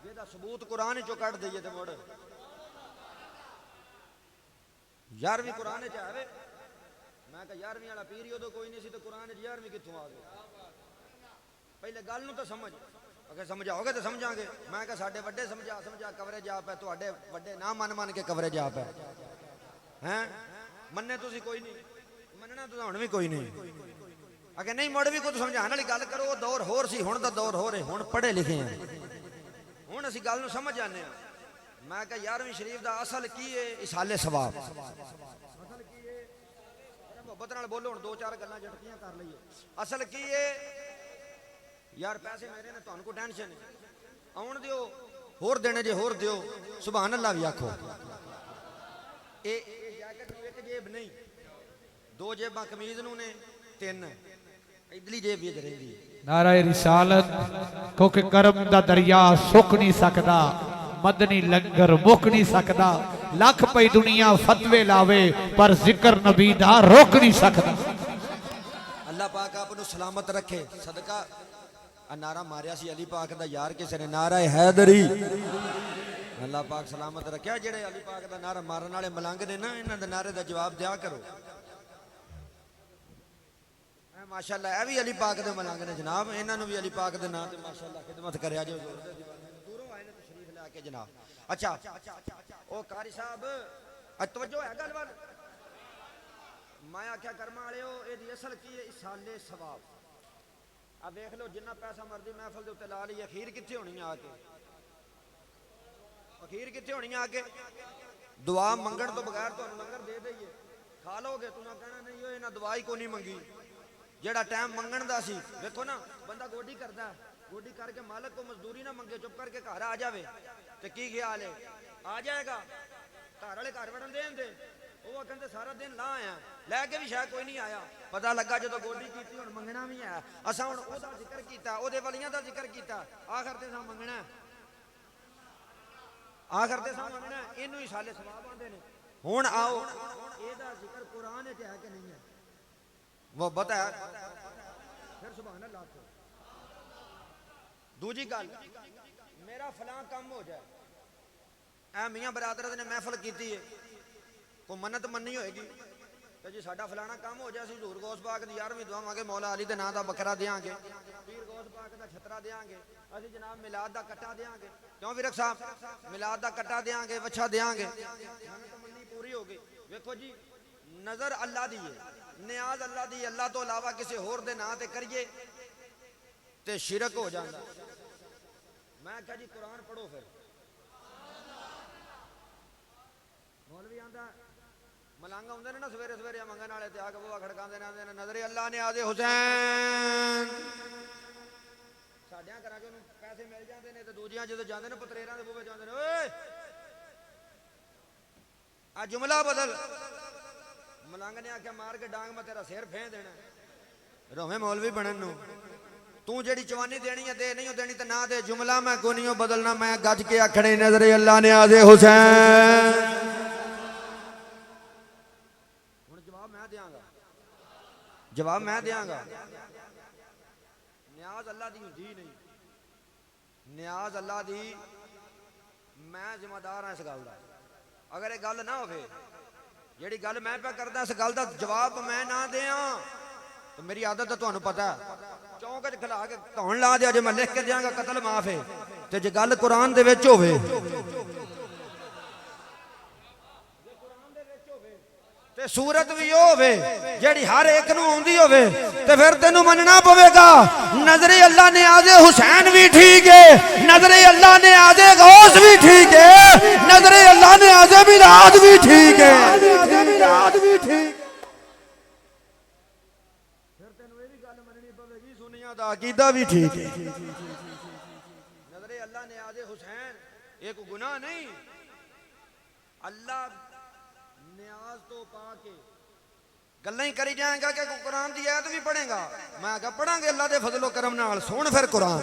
یہ دا ثبوت قرآن چو کٹ دئیے تے مڑ 11ویں قرآن چاہے. میں کہا 11ویں والا پیر ادو کوئی نہیں سی تو قرآن 11ویں کتوں آ گئی. پہلے گل نو تو سمجھ, اگر سمجھاؤ گے تو سمجھاں گے. میں کہا ساڈے وڈے سمجھا کوریج آپ ہے, تواڈے وڈے نہ من کے کوریج آپ ہے. ہیں مننے تسی کوئی نہیں, مننا تو ہن بھی کوئی نہیں. اگر نہیں مڑ بھی کچھ سمجھانے والی گل کرو, وہ دور ہور سی, ہن دا دور ہو رہے, ہن پڑھے لکھے ہیں, ہن اسی گل نو سمجھ جانے ہیں. میں کہا 11ویں شریف دا اصل کی ہے؟ اصال ثواب. اصل کی ہے محبت نال بولو, ہن دو چار گلاں جھٹکیاں کر لئیے. اصل کی ہے یار, پیسے میرے نے تانوں کو ٹینشن ہے, ਆਉਣ ਦਿਓ ਹੋਰ ਦੇਣੇ ਜੇ ਹੋਰ ਦਿਓ ਸੁਭਾਨ ਅੱਲਾਹ ਵੀ ਆਖੋ ਇਹ ਜੈਕਟ ਨੂੰ ਇੱਕ ਜੇਬ ਨਹੀਂ ਦੋ ਜੇਬਾਂ ਕਮੀਜ਼ ਨੂੰ ਨੇ ਤਿੰਨ ਇਧਰਲੀ ਜੇਬ ਵੀ ਰਹਿੰਦੀ ਨਾਰਾ ਰਿਸਾਲਤ ਕਿਉਂਕਿ ਕਰਮ ਦਾ ਦਰਿਆ ਸੁੱਕ ਨਹੀਂ ਸਕਦਾ ਮਦਨੀ ਲੰਗਰ ਮੁੱਕ ਨਹੀਂ ਸਕਦਾ ਲੱਖ ਪਈ ਦੁਨੀਆ ਫਤਵੇ ਲਾਵੇ ਪਰ ਜ਼ਿਕਰ ਨਬੀ ਦਾ ਰੁਕ ਨਹੀਂ ਸਕਦਾ ਅੱਲਾਹ ਪਾਕ ਆਪ ਨੂੰ ਸਲਾਮਤ ਰੱਖੇ ਸਦਕਾ ਆ ਨਾਰਾ ਮਾਰਿਆ ਸੀ ਅਲੀ ਪਾਕ ਦਾ ਯਾਰ ਕਿਸੇ ਨੇ ਨਾਰਾ ਹੈਦਰੀ ਅੱਲਾਹ ਪਾਕ ਸਲਾਮਤ ਰੱਖਿਆ ਜਿਹੜੇ ਅਲੀ ਪਾਕ ਦਾ ਨਾਰਾ ਮਾਰਨ ਵਾਲੇ ਮਲੰਗ ਨੇ ਨਾ ਇਹਨਾਂ ਦੇ ਨਾਰੇ ਦਾ ਜਵਾਬ ਦਿਆ ਕਰੋ ਮਾਸ਼ਾਅੱਲਾ ਇਹ ਵੀ ਅਲੀ ਪਾਕ ਦੇ ਮਲੰਗ ਨੇ ਜਨਾਬ ਇਹਨਾਂ ਨੂੰ ਵੀ ਅਲੀ ਪਾਕ ਦੇ ਨਾਂ ਤੇ ਮਾਸ਼ਾਅੱਲਾ ਖਿਦਮਤ ਕਰਿਆ ਜੋ ਦੂਰੋਂ ਆਏ ਨੇ ਤਸ਼ਰੀਫ ਲੈ ਕੇ ਜਨਾਬ ਅੱਛਾ ਉਹ ਕਾਰੀ ਸਾਹਿਬ ਤਵੱਜੋ ਹੈ ਗੱਲਬਾਤ ਮੈਂ ਆਖਿਆ ਕਰਮਾਂ ਵਾਲਿਓ ਇਹਦੀ ਅਸਲ ਕੀ ਹੈ ਇਸਾਲੇ ਸਵਾਬ ਆ ਵੇਖ ਲਓ ਜਿੰਨਾ ਪੈਸਾ ਮਰਜ਼ੀ ਮਹਿਫਲ ਦੇ ਉੱਤੇ ਲਾ ਲਈ ਅਖੀਰ ਕਿੱਥੇ ਹੋਣੀ ਆ ਕੇ ਅਖੀਰ ਕਿੱਥੇ ਹੋਣੀ ਆ ਕੇ ਦੁਆ ਮੰਗਣ ਤੋਂ ਬਗੈਰ ਤੁਹਾਨੂੰ ਲੰਗਰ ਦੇ ਦਈਏ ਖਾ ਲੋਗੇ ਤੁਸੀਂ ਕਹਿਣਾ ਨਹੀਂ ਓਏ ਇਹਨਾਂ ਦਵਾ ਹੀ ਕੋਈ ਨਹੀਂ ਮੰਗੀ ਜਿਹੜਾ ਟਾਈਮ ਮੰਗਣ ਦਾ ਸੀ ਵੇਖੋ ਨਾ ਬੰਦਾ ਗੋਡੀ ਕਰਦਾ ਗੋਡੀ ਕਰਕੇ ਮਾਲਕ ਕੋ ਮਜ਼ਦੂਰੀ ਨਾ ਮੰਗੇ ਚੁੱਪ ਕਰਕੇ ਘਰ ਆ ਜਾਵੇ ਤੇ ਕੀ ਖਿਆਲ ਹੈ ਆ ਜਾਏਗਾ ਘਰ ਵਾਲੇ ਘਰ ਵੜਨ ਦੇਂਦੇ ਉਹ ਕਹਿੰਦੇ ਸਾਰਾ ਦਿਨ ਲਾ ਆਇਆ ਲੈ ਕੇ ਵੀ ਸ਼ਾਇਦ ਕੋਈ ਨਹੀਂ ਆਇਆ ਪਤਾ ਲੱਗਾ ਜਦੋਂ ਗੋਡੀ ਕੀਤੀ ਹੁਣ ਮੰਗਣਾ ਵੀ ਹੈ ਅਸਾਂ ਹੁਣ ਉਹਦਾ ਜ਼ਿਕਰ ਕੀਤਾ ਉਹਦੇ ਵਲੀਆਂ ਦਾ ਜ਼ਿਕਰ ਕੀਤਾ ਆਖਰ ਤੇ ਸਾਂ ਮੰਗਣਾ ਆਖਰ ਤੇ ਸਾਂ ਮੰਗਣਾ ਇਹਨੂੰ ਹੀ ਸਾਲੇ ਸਵਾਬ ਆਉਂਦੇ ਨੇ ਹੁਣ ਆਓ ਇਹਦਾ ਜ਼ਿਕਰ ਕੁਰਾਨ ਵਿੱਚ ਹੈ ਕਿ ਨਹੀਂ ਹੈ ਮੁਹੱਬਤ ਹੈ ਫਿਰ ਸੁਭਾਨ ਅੱਲਾਹ ਆਖੋ ਦੂਜੀ ਗੱਲ ਮੇਰਾ ਫਲਾਂ ਕੰਮ ਹੋ ਜਾਏ ਐ ਮੀਆਂ ਬਰਾਦਰਾਂ ਨੇ ਮਹਿਫਲ ਕੀਤੀ ਹੈ ਕੋਈ ਮੰਨਤ ਮੰਨੀ ਹੋਏਗੀ ਤੇ ਜੀ ਸਾਡਾ ਫਲਾਣਾ ਕੰਮ ਹੋ ਜਾਏ ਅਸੀਂ ਹਜ਼ੂਰ ਗੌਸ ਪਾਕ ਦੀ 11ਵੀਂ ਦੁਆਵਾਂਗੇ ਮੌਲਾ ਅਲੀ ਦੇ ਨਾਂ ਦਾ ਬੱਕਰਾ ਦੇਾਂਗੇ ਪੀਰ ਗੌਸ ਪਾਕ ਦਾ ਛਤਰਾ ਦੇਾਂਗੇ ਅਸੀਂ ਜਨਾਬ ਮਿਲਾਦ ਦਾ ਕੱਟਾ ਦੇਾਂਗੇ ਕਿਉਂ ਵੀਰਕ ਸਾਹਿਬ ਮਿਲਾਦ ਦਾ ਕੱਟਾ ਦੇਾਂਗੇ ਵੱਛਾ ਦੇਾਂਗੇ ਮੰਨਤ ਮੰਨੀ ਪੂਰੀ ਹੋ ਗਈ ਵੇਖੋ ਜੀ ਨਜ਼ਰ ਅੱਲਾਹ ਦੀ ਹੈ ਨਿਆਜ਼ ਅੱਲਾਹ ਦੀ ਅੱਲਾਹ ਤੋਂ ਇਲਾਵਾ ਕਿਸੇ ਹੋਰ ਦੇ ਨਾਂ ਤੇ ਕਰੀਏ ਤੇ ਸ਼ਿਰਕ ਹੋ ਜਾਂਦਾ ਮੈਂ ਕਿਹਾ ਜੀ ਕੁਰਾਨ ਪੜੋ ਫਿਰ ਮੌਲਵੀ ਆਂਦਾ ਮਲੰਗ ਆਉਂਦੇ ਨੇ ਨਾ ਸਵੇਰੇ ਸਵੇਰੇ ਮੰਗਣ ਵਾਲੇ ਤੇ ਆ ਕੇ ਬੂਹਾ ਖੜਕਾਉਂਦੇ ਨੇ ਆਂਦੇ ਨੇ ਨਜ਼ਰੇ ਅੱਲਾਹ ਨੇ ਆਦੇ ਹੁਸੈਨ ਸਾਡਿਆਂ ਕਰਾ ਕੇ ਉਹਨੂੰ ਪੈਸੇ ਮਿਲ ਜਾਂਦੇ ਨੇ ਤੇ ਦੂਜਿਆਂ ਜਦੋਂ ਜਾਂਦੇ ਨੇ ਪਤਰੇਰਾਂ ਦੇ ਬੂਹੇ ਜਾਂਦੇ ਨੇ ਓਏ ਆ ਜੁਮਲਾ ਬਦਲ ਮਲੰਗ ਨੇ ਆਖਿਆ ਮਾਰ ਕੇ ਡਾਂਗ ਮੈਂ ਤੇਰਾ ਸਿਰ ਫੇਂ ਦੇਣਾ ਰੋਵੇਂ ਮੌਲਵੀ ਬਣਨ ਨੂੰ ਤੂੰ ਜਿਹੜੀ ਜਵਾਨੀ ਦੇਣੀ ਹੈ ਦੇ ਨਹੀਂ ਉਹ ਦੇਣੀ ਤੇ ਨਾ ਦੇ ਜੁਮਲਾ ਮੈਂ ਕੋਈ ਨਹੀਂ ਬਦਲਣਾ ਮੈਂ ਗੱਜ ਕੇ ਆਖਣੇ ਨਜ਼ਰੇ ਅੱਲਾਹ ਨੇ ਆਦੇ ਹੁਸੈਨ ਹੁਣ ਜਵਾਬ ਮੈਂ ਦਿਆਂਗਾ ਨਿਆਜ਼ ਅੱਲਾਹ ਦੀ ਹੁੰਦੀ ਨਹੀਂ ਨਿਆਜ਼ ਅੱਲਾਹ ਦੀ ਮੈਂ ਜ਼ਿੰਮੇਦਾਰ ਹਾਂ ਇਸ ਗੱਲ ਦਾ ਅਗਰ ਇਹ ਗੱਲ ਨਾ ਹੋਵੇ ਜਿਹੜੀ ਗੱਲ ਮੈਂ ਪਿਆ ਕਰਦਾ ਇਸ ਗੱਲ ਦਾ ਜਵਾਬ ਮੈਂ ਨਾ ਦਿਆਂ ਤੇ ਮੇਰੀ ਆਦਤ ਤਾਂ ਤੁਹਾਨੂੰ ਪਤਾ ਹੈ ਚੌਂਕ 'ਚ ਖਿਲਾ ਕੇ ਧੌਣ ਲਾ ਦਿਆ ਜੇ ਮੈਂ ਲਿਖ ਕੇ ਦਿਆਂਗਾ ਕਤਲ ਮਾਫ ਹੈ ਤੇ ਜੇ ਗੱਲ ਕੁਰਾਨ ਦੇ ਵਿੱਚ ਹੋਵੇ ਤੇ ਸੂਰਤ ਵੀ ਉਹ ਹੋਵੇ ਜਿਹੜੀ ਹਰ ਇੱਕ ਨੂੰ ਆਉਂਦੀ ਹੋਵੇ ਤੇ ਫਿਰ ਤੈਨੂੰ ਮੰਨਣਾ ਪਵੇਗਾ ਨਜ਼ਰੇ ਅੱਲਾਹ ਨੇ ਆਜ਼ੇ ਹੁਸੈਨ ਵੀ ਠੀਕ ਹੈ ਨਜ਼ਰੇ ਅੱਲਾਹ ਨੇ ਆਜ਼ੇ ਗੌਸ ਵੀ ਠੀਕ ਹੈ ਨਜ਼ਰੇ ਅੱਲਾਹ ਨੇ ਆਜ਼ੇ ਮਿਲਾਦ ਵੀ ਠੀਕ ਹੈ ਮਿਲਾਦ ਵੀ ਠੀਕ ਫਿਰ ਤੈਨੂੰ ਇਹ ਵੀ ਗੱਲ ਮੰਨਣੀ ਪਵੇਗੀ ਸੁਨੀਆਂ ਦਾ ਅਕੀਦਾ ਵੀ ਠੀਕ ਹੈ ਨਜ਼ਰੇ ਅੱਲਾਹ ਨੇ ਆਜ਼ੇ ਹੁਸੈਨ ਇਹ ਕੋਈ ਗੁਨਾਹ ਨਹੀਂ ਅੱਲਾਹ ਨਿਆਜ਼ ਤੋਂ ਪਾ ਕੇ ਗੱਲਾਂ ਹੀ ਕਰੀ ਜਾਏਗਾ ਕਿ ਕੁਰਾਨ ਦੀ ਆਇਤ ਵੀ ਪੜ੍ਹੇਗਾ ਮੈਂ ਕਿਹਾ ਪੜਾਂਗੇ ਅੱਲਾਹ ਦੇ ਫਜ਼ਲ ਕਰਮ ਨਾਲ ਸੁਣ ਫਿਰ ਕੁਰਾਨ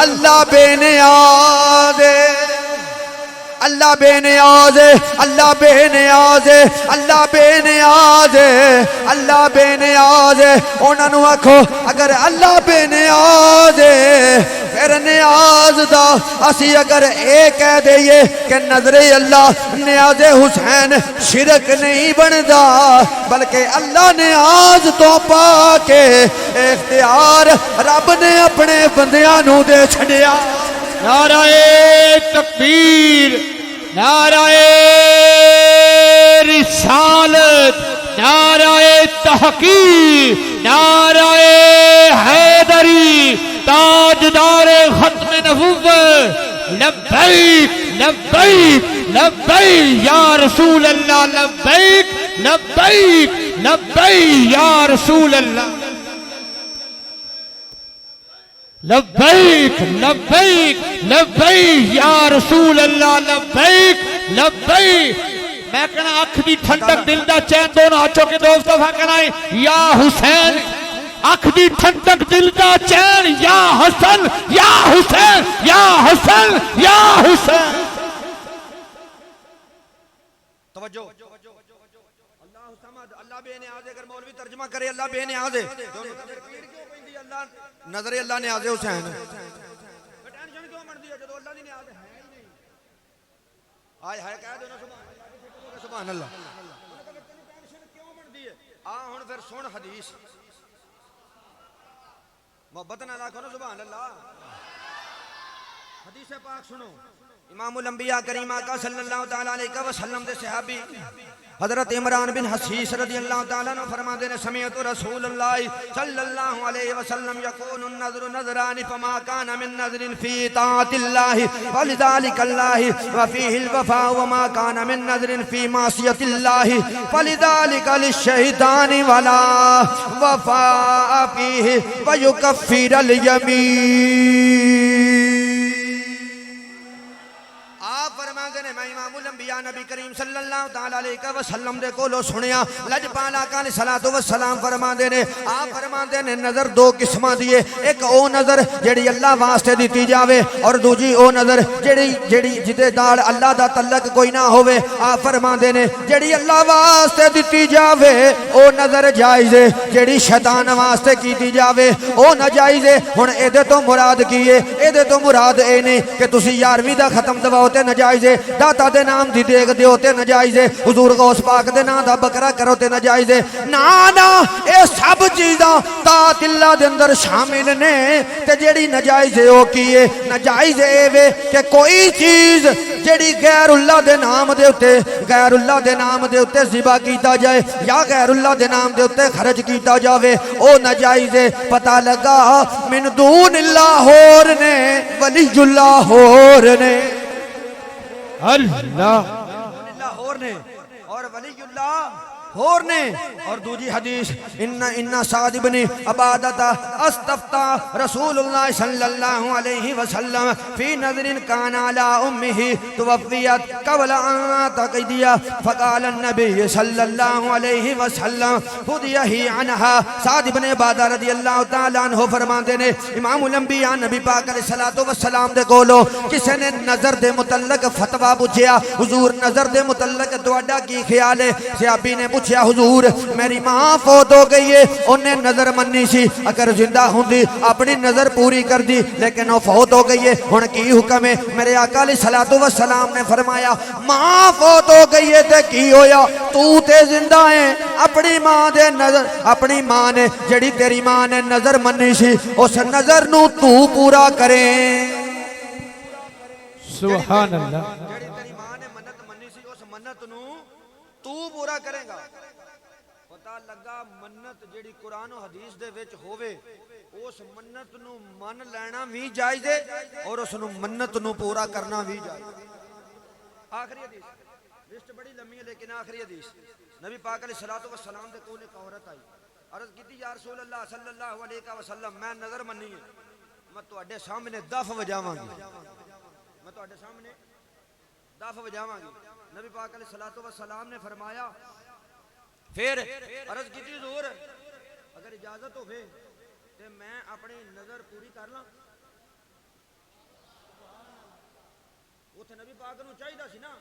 اللہ بے نیاز ہے، اللہ بے نیاز ہے، اللہ بے نیاز ہے، اللہ بے نیاز ہے، اللہ بے نیاز ہے۔ انہاں نوں آکھو اگر اللہ بے نیاز ہے پھر نیاز دا اسی اگر اے کہہ دئیے کہ نظر اللہ نیاز حسین شرک نہیں بندا، بلکہ اللہ نیاز تو پا کے اختیار رب نے اپنے بندیاں نوں دے چھڈیا۔ نعرہ تکبیر، نعرہ رسالت، نعرہ تحقیق، نعرہ حیدری، تاجدار ختم نبوت، لبیک لبیک لبیک یا رسول اللہ، لبیک لبیک لبیک یا رسول اللہ، لبیک لبیک لبیک یا رسول اللہ، لبیک لبیک۔ میں کہنا اکھ دی ٹھنڈک دل دا چین دونوں ہاتھوں کے دو دفعہ کہنا ہے یا حسین، اکھ دی ٹھنڈک دل دا چین یا حسن یا حسین یا حسن یا حسین۔ توجہ، اللہ سمد، اللہ بے نیاز ہے۔ اگر مولوی ترجمہ کرے اللہ بے نیاز ہے، نظر اللہ نیاز حسین ٹینشن کیوں بن دی ہے جدو اللہ دی نیاز ہے ہی نہیں۔ آج ہے کہہ دو نا سبحان اللہ، ٹینشن کیوں بن دی ہے؟ ہن پھر سن حدیث، محبت نہ رکھو نا سبحان اللہ۔ حدیث پاک سنو، امام الانبیاء کریم آقا صلی اللہ تعالیٰ علیہ وسلم دے صحابی حضرت عمران بن حسیس رضی اللہ تعالیٰ عنہ فرما دینے سمیت رسول اللہ صلی اللہ علیہ وسلم یکون النظر نظران فما کان من نظر فی طاعت اللہ فلذالک اللہ وفیہ الوفاء وما کان من نظر فی معصیت اللہ فلذالک للشیطان ولا وفاء فیہ ویکفر الیمین۔ میں امام الانبیاء نبی کریم صلی اللہ تعالیٰ علیہ وسلم دے کولو سنیا لجپال آقا علیہ السلام فرما دینے، آپ فرما دینے نظر دو قسمہ دیئے، ایک او نظر جیڑی اللہ واسطے دیتی جاوے اور دوجی او نظر جیڑی جدے دال اللہ دا تعلق کوئی نہ ہوئے۔ آپ فرما دینے جیڑی اللہ واسطے دیتی جاوے او نظر جائز ہے، جیڑی شیطان واسطے کیتی جاوے او ناجائز ہے۔ ہن اے دے تو مراد کیے، اے دے تو مراد اے نہیں کہ تسی 11ویں دا ختم دواؤتے ناجائز ہے، داتا دے نام دی دیگ دیو تے ناجائز ہے، حضور غوث پاک دے نام دا بکرا کرو تے ناجائز ہے۔ نا اے سب چیزاں طاعت اللہ دے اندر شامل نے، تے جیڑی ناجائز ہے او کیے؟ ناجائز اے وے کہ کوئی چیز جیڑی غیر اللہ دے نام دے اتے، غیر اللہ دے نام دے اتے ذبح کیتا جائے یا غیر اللہ دے نام دے اتے خرج کیتا جاوے او ناجائز ہے۔ پتہ لگا من دون اللہ ہور نے ولی اللہ ہور نے، اللہ ہور نے اور ولی اللہ ہور نے۔ اور دوجی حدیث ان سعد بن عبادہ استفتا رسول اللہ صلی اللہ علیہ وسلم فی نظر کان علی امہ توفیت قبل ان تقدیا فقال النبی صلی اللہ علیہ وسلم فدیہی عنہا۔ سعد بن عبادہ رضی اللہ تعالیٰ عنہ فرماندے نے امام الانبیاء نبی پاک علیہ السلام دے کولو کسے نے نظر دے متعلق فتویٰ پوچھیا، حضور نظر دے متعلق تواڈا کی خیال ہے؟ صحابی نے پوچھیا حضور میری ماں فوت ہو گئی ہے، انہیں نظر مننی سی، اگر زندہ ہوندی اپنی نظر پوری کر دی، لیکن وہ فوت ہو گئی ہے، ہن کی حکم ہے؟ میرے آقا علیہ السلام نے فرمایا ماں فوت ہو گئی ہے تے کی ہویا؟ تو تے زندہ ہے، اپنی ماں دے نظر، اپنی ماں نے جڑی تیری ماں نے نظر مننی سی اس نظر نو تو پورا کریں۔ سبحان اللہ، جڑی تیری ماں نے منت مننی سی اس منت نو تو پورا کرے گا۔ پتہ لگا منت جیڑی قرآن و حدیث دے وچ ہووے اس منت نو من لینا بھی جائز ہے اور اس نو منت نو پورا کرنا بھی جائز ہے۔ آخری حدیث، لسٹ بڑی لمبی ہے لیکن آخری حدیث، نبی پاک علیہ السلام دے کول ایک عورت آئی، عرض کیتی یا رسول اللہ صلی اللہ علیہ وسلم میں نظر مننی ہے، میں تواڈے سامنے دف وجاواں گی، میں تواڈے سامنے دف وجاواں گی۔ نبی پاک علیہ السلام نے فرمایا پھر عرض کیتی حضور اگر اجازت ہوئے تے میں اپنی نظر پوری کر لاں؟ ਉੱਥੇ ਨਬੀ ਪਾਕ ਨੂੰ ਚਾਹੀਦਾ ਸੀ ਨਾ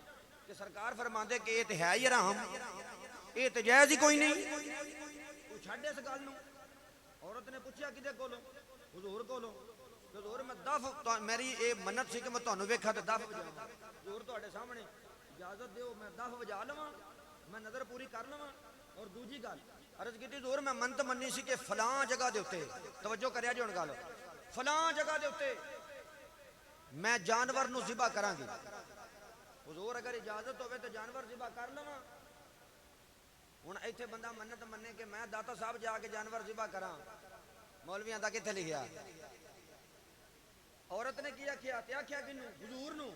ਕਿ ਸਰਕਾਰ ਫਰਮਾਉਂਦੇ ਕਿ ਇਹ ਤੇ ਹੈ ਹੀ ਹਰਾਮ, ਇਹ ਤੇ ਜਾਇਜ਼ ਹੀ ਕੋਈ ਨਹੀਂ, ਤੂੰ ਛੱਡ ਇਸ ਗੱਲ ਨੂੰ। ਔਰਤ ਨੇ ਪੁੱਛਿਆ ਕਿਹਦੇ ਕੋਲੋਂ? ਹੁਜ਼ੂਰ ਕੋਲੋਂ। ਹੁਜ਼ੂਰ ਮੈਂ ਦਫ, ਮੇਰੀ ਇਹ ਮੰਨਤ ਸੀ ਕਿ ਮੈਂ ਤੁਹਾਨੂੰ ਵੇਖਾਂ ਤੇ ਦਫ ਵਜਾਵਾਂ। ਹੁਜ਼ੂਰ ਤੁਹਾਡੇ ਸਾਹਮਣੇ ਇਜਾਜ਼ਤ ਦਿਓ ਮੈਂ ਦਫ ਵਜਾ ਲਵਾਂ, ਮੈਂ ਨਜ਼ਰ ਪੂਰੀ ਕਰ ਲਵਾਂ। ਔਰ ਦੂਜੀ ਗੱਲ ਅਰਜ਼ ਕੀਤੀ ਹੁਜ਼ੂਰ ਮੈਂ ਮੰਨਤ ਮੰਨੀ ਸੀ ਕਿ ਫਲਾਂ ਜਗ੍ਹਾ ਦੇ ਉੱਤੇ, ਤਵੱਜੋ ਕਰਿਆ ਜੀ ਹੁਣ ਗੱਲ, ਫਲਾਂ ਜਗ੍ਹਾ ਦੇ ਉੱਤੇ ਮੈਂ ਜਾਨਵਰ ਨੂੰ ਜ਼ਿਬਾ ਕਰਾਂਗੀ। ਹੁਜ਼ੂਰ ਅਗਰ ਇਜਾਜ਼ਤ ਹੋਵੇ ਤਾਂ ਜਾਨਵਰ ਜ਼ਿਬਾ ਕਰ ਲਵਾਂ। ਹੁਣ ਇੱਥੇ ਬੰਦਾ ਮੰਨਤ ਮੰਨੇ ਕਿ ਮੈਂ ਦਾਤਾ ਸਾਹਿਬ ਜਾ ਕੇ ਜਾਨਵਰ ਜ਼ਿਬਾ ਕਰਾਂ, ਮੌਲਵੀਆਂ ਦਾ ਕਿੱਥੇ ਲਿਖਿਆ? ਔਰਤ ਨੇ ਕੀ ਆਖਿਆ? ਤੇ ਆਖਿਆ ਕਿਹਨੂੰ? ਹੁਜ਼ੂਰ ਨੂੰ,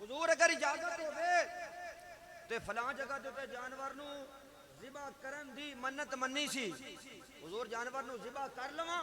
ਹੁਜ਼ੂਰ ਅਗਰ ਇਜਾਜ਼ਤ ਹੋਵੇ ਤੇ ਫਲਾਂ ਜਗ੍ਹਾ ਦੇ ਉੱਤੇ ਜਾਨਵਰ ਨੂੰ ਜ਼ਿਬਾ ਕਰਨ ਦੀ ਮੰਨਤ ਮੰਨੀ ਸੀ, ਹੁਜ਼ੂਰ ਜਾਨਵਰ ਨੂੰ ਜ਼ਿਬਾ ਕਰ ਲਵਾਂ।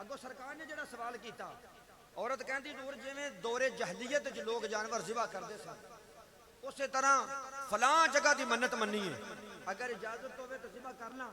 ਅੱਗੋਂ ਸਰਕਾਰ ਨੇ ਜਿਹੜਾ ਸਵਾਲ ਕੀਤਾ, ਔਰਤ ਕਹਿੰਦੀ ਹੁਜ਼ੂਰ ਜਿਵੇਂ ਦੌਰੇ ਜਹਲੀਅਤ 'ਚ ਲੋਕ ਜਾਨਵਰ ਜ਼ਿਬਾ ਕਰਦੇ ਸਨ, ਉਸੇ ਤਰ੍ਹਾਂ ਫਲਾਂ ਜਗ੍ਹਾ ਦੀ ਮੰਨਤ ਮੰਨੀ ਹੈ, ਅਗਰ ਇਜਾਜ਼ਤ ਹੋਵੇ ਤਾਂ ਜ਼ਿਬਾ ਕਰ ਲਾਂ।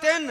3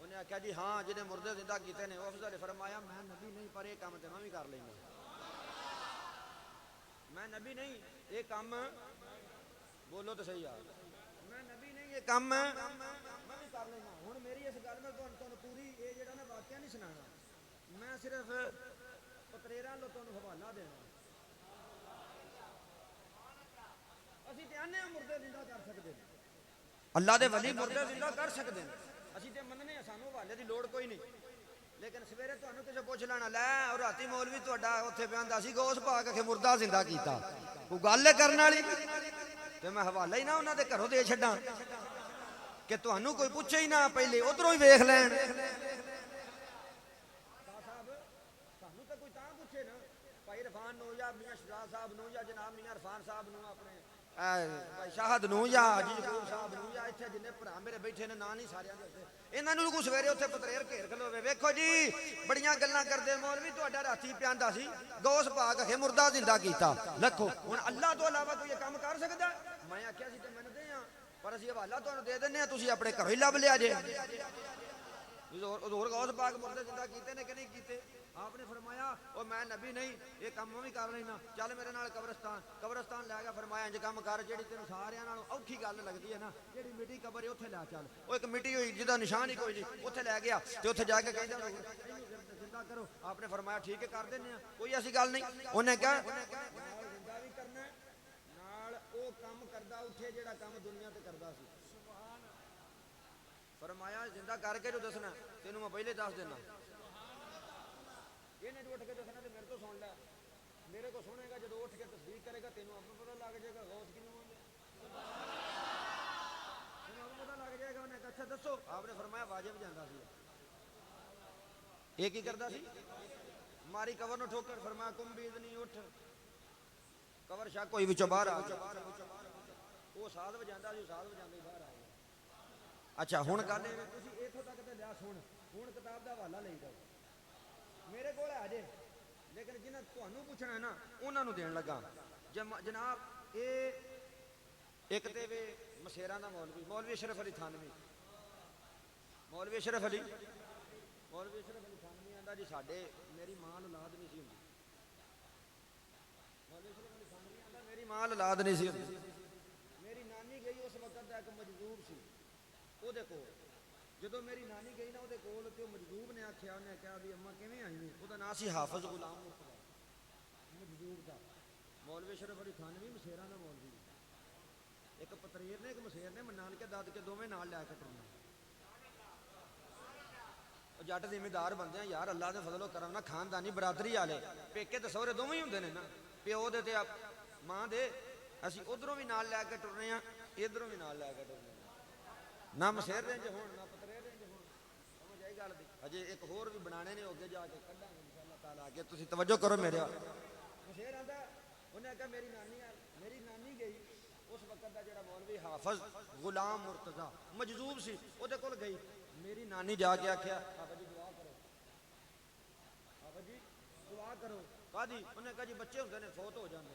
انہیں آخیا جی ہاں جنہیں مردے زندہ کیتے نے. افضل نے فرمایا میں نبی نہیں پر یہ کام تو میں بھی کر لینا. میں نبی نہیں یہ کام بولو تو صحیح یار میں نبی نہیں یہ کام میں بھی کر لینا. ہوں میری اس گل میں تمہیں پوری یہ جڑا نا واقعہ نہیں سنانا میں صرف پتریراں لو تمہیں حوالہ دینا. اسی تے آنے مردے زندہ کر سکتے ہیں اللہ دے ولی مردے زندہ کر سکتے ہیں. اسی تے مننے سانو حوالے دی لوڑ کوئی نہیں. لیکن سویرے تمہیں کسی پوچھ لینا لے اور راتی مولوی تہاڈا اوتھے بیان دا سی گوس پا کے مردہ زندہ کیتا کوئی گل کرن والی تے میں حوالہ ہی نہ انہاں دے گھروں دے چھڈاں کہ تمہیں کوئی پوچھے ہی نہ پہلے ادھروں ہی ویکھ لین. سانو تے کوئی تاں پوچھے نا بھائی عرفان نو یا میاں شجاع صاحب نو یا جناب میاں عرفان صاحب نو اپنے بھائی شاہد نو یا جی یعقوب صاحب نو یا اتنے جن بھرا میرے بیٹھے نے نا نہیں سارے یہاں کو سویرے اتنے پتریر گھیر کھلوے ویکھو جی بڑیاں گلاں کرتے مولوی تہاڈا رات پیاندا سی گوس پاک کے مردہ زندہ کیتا لکھو. ہن اللہ تو علاوہ کوئی یہ کام کر سکدا؟ میں آکھیا سی تے منتے ہاں پر اسی حوالہ تانوں دے دیننے ہاں تسی اپنے گھروں ہی لب لیا جے. حضور غوث پاک مردے زندہ کیتے نے کہ نہیں کیتے؟ آپ نے فرمایا او میں نبی نہیں یہ کام میں بھی کر لینا چل میرے نال قبرستان لے گیا. فرمایا انج کام کر جیڑی تینوں سارے نالوں اوکھی گل لگدی ہے نا جیڑی مٹی قبر ہے اوتھے لے چل. او ایک مٹی ہوئی جدا نشان ہی کوئی نہیں اوتھے لے گیا تے اوتھے جا کے کہندا زندہ کرو. آپ نے فرمایا ٹھیک ہے کر دینے ہاں کوئی ایسی گل نہیں. انہیں کہا زندہ بھی کرنا نال او کام کردا اٹھے جیڑا کام دنیا تے کردا سی. فرمایا زندہ کر کے جو دسنا تینوں میں پہلے دس دینا یہ نہیں اٹھ کے دسنا تو میرے تو سن لے میرے کو سنے گا جب اٹھ کے تصدیق کرے گا تینوں آپ پتہ لگ جائے گا غوث کینوں آندے تینوں آپ پتہ لگ جائے گا. انہیں کہا اچھا دسو. آپ نے فرمایا واجب جاندا سی یہ کی کردا سی ماری قبر نو ٹھوکر. فرمایا کم بیدنی اٹھ قبر شاہ کوئی وچوں باہر آ گیا وہ ساز وجاندا سی ساز وجاندے باہر آ گیا. اچھا ہن گل تسی ایتھوں تک تے لیا سن ہن کتاب دا حوالہ لے جاؤ میرے کول آ جے لیکن جنہاں تانوں پوچھنا ہے نا انہاں نوں دین لگا. جناب اے ایک تے وے مسیراں دا مولوی اشرف علی تھانوی مولوی اشرف علی تھانوی آندا جی ساڈے میری ماں اولاد نہیں سی ہوندی. مولوی اشرف علی تھانوی آندا میری ماں اولاد نہیں سی ہوندی. میری نانی گئی اس وقت دا ایک مجذوب سی او دے کول جدو میری نانی گئی نا وہ کول تے مجذوب نے آخیا انہیں کہا بھی اماں کیویں آئی ہیں وہ نام سی حافظ غلام مجذوب دا. مولوی اشرف علی تھانوی مسیراں دا مولوی ایک پتریر نے ایک مسیر نے نانکے داد کے دوویں نال لے کے ٹرنا. جٹ ذمہ بندے ہیں یار اللہ دے فضل و کرم نہ خاندانی برادری والے پیکے تے سہرے دوویں ہی ہوندے نے نا پیو دے تے ماں دے اسی ادھروں بھی نال لے کے ٹرنے ہاں ادھروں بھی نال لے کے ٹرنے نہ مسیر رنج ہون نہ پتریر رنج ہون. سمجھ آئی گل دی اجے ایک ہور بھی بنانے نے اگے جا کے کڈاں گے انشاءاللہ تعالی اگے تسی توجہ کرو میرے مسیر آندا انہیں کہا میری نانی گئی اس وقت دا جڑا مولوی حافظ غلام مرتضی مجذوب سی او دے کول گئی میری نانی جا کے آکھیا بابا جی دعا کرو بابا جی دعا کرو کادی. انہیں کہا جی بچے ہوندے نے فوت ہو جاندے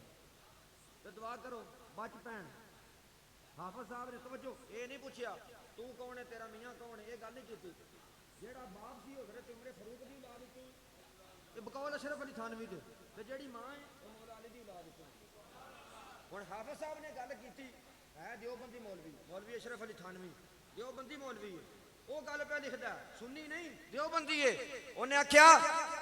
تے دعا کرو بچ پین. حافظ صاحب نے توجہ یہ نہیں پوچھیا تو کون ہے تیرا میاں کون ہے یہ گل نہیں کی جیڑا باپ سی حضرت عمر فاروق دی اولاد وچوں تے بقول اشرف علی تھانوی دے تے جیڑی ماں ہے وہ مولا علی دی اولاد وچوں. ہن حافظ صاحب نے گل کیتی ہے دیوبندی مولوی اشرف علی تھانوی دیوبندی مولوی ہے وہ گل پہ لکھدا ہے سنی نہیں دیوبندی ہے. انہیں آکھیا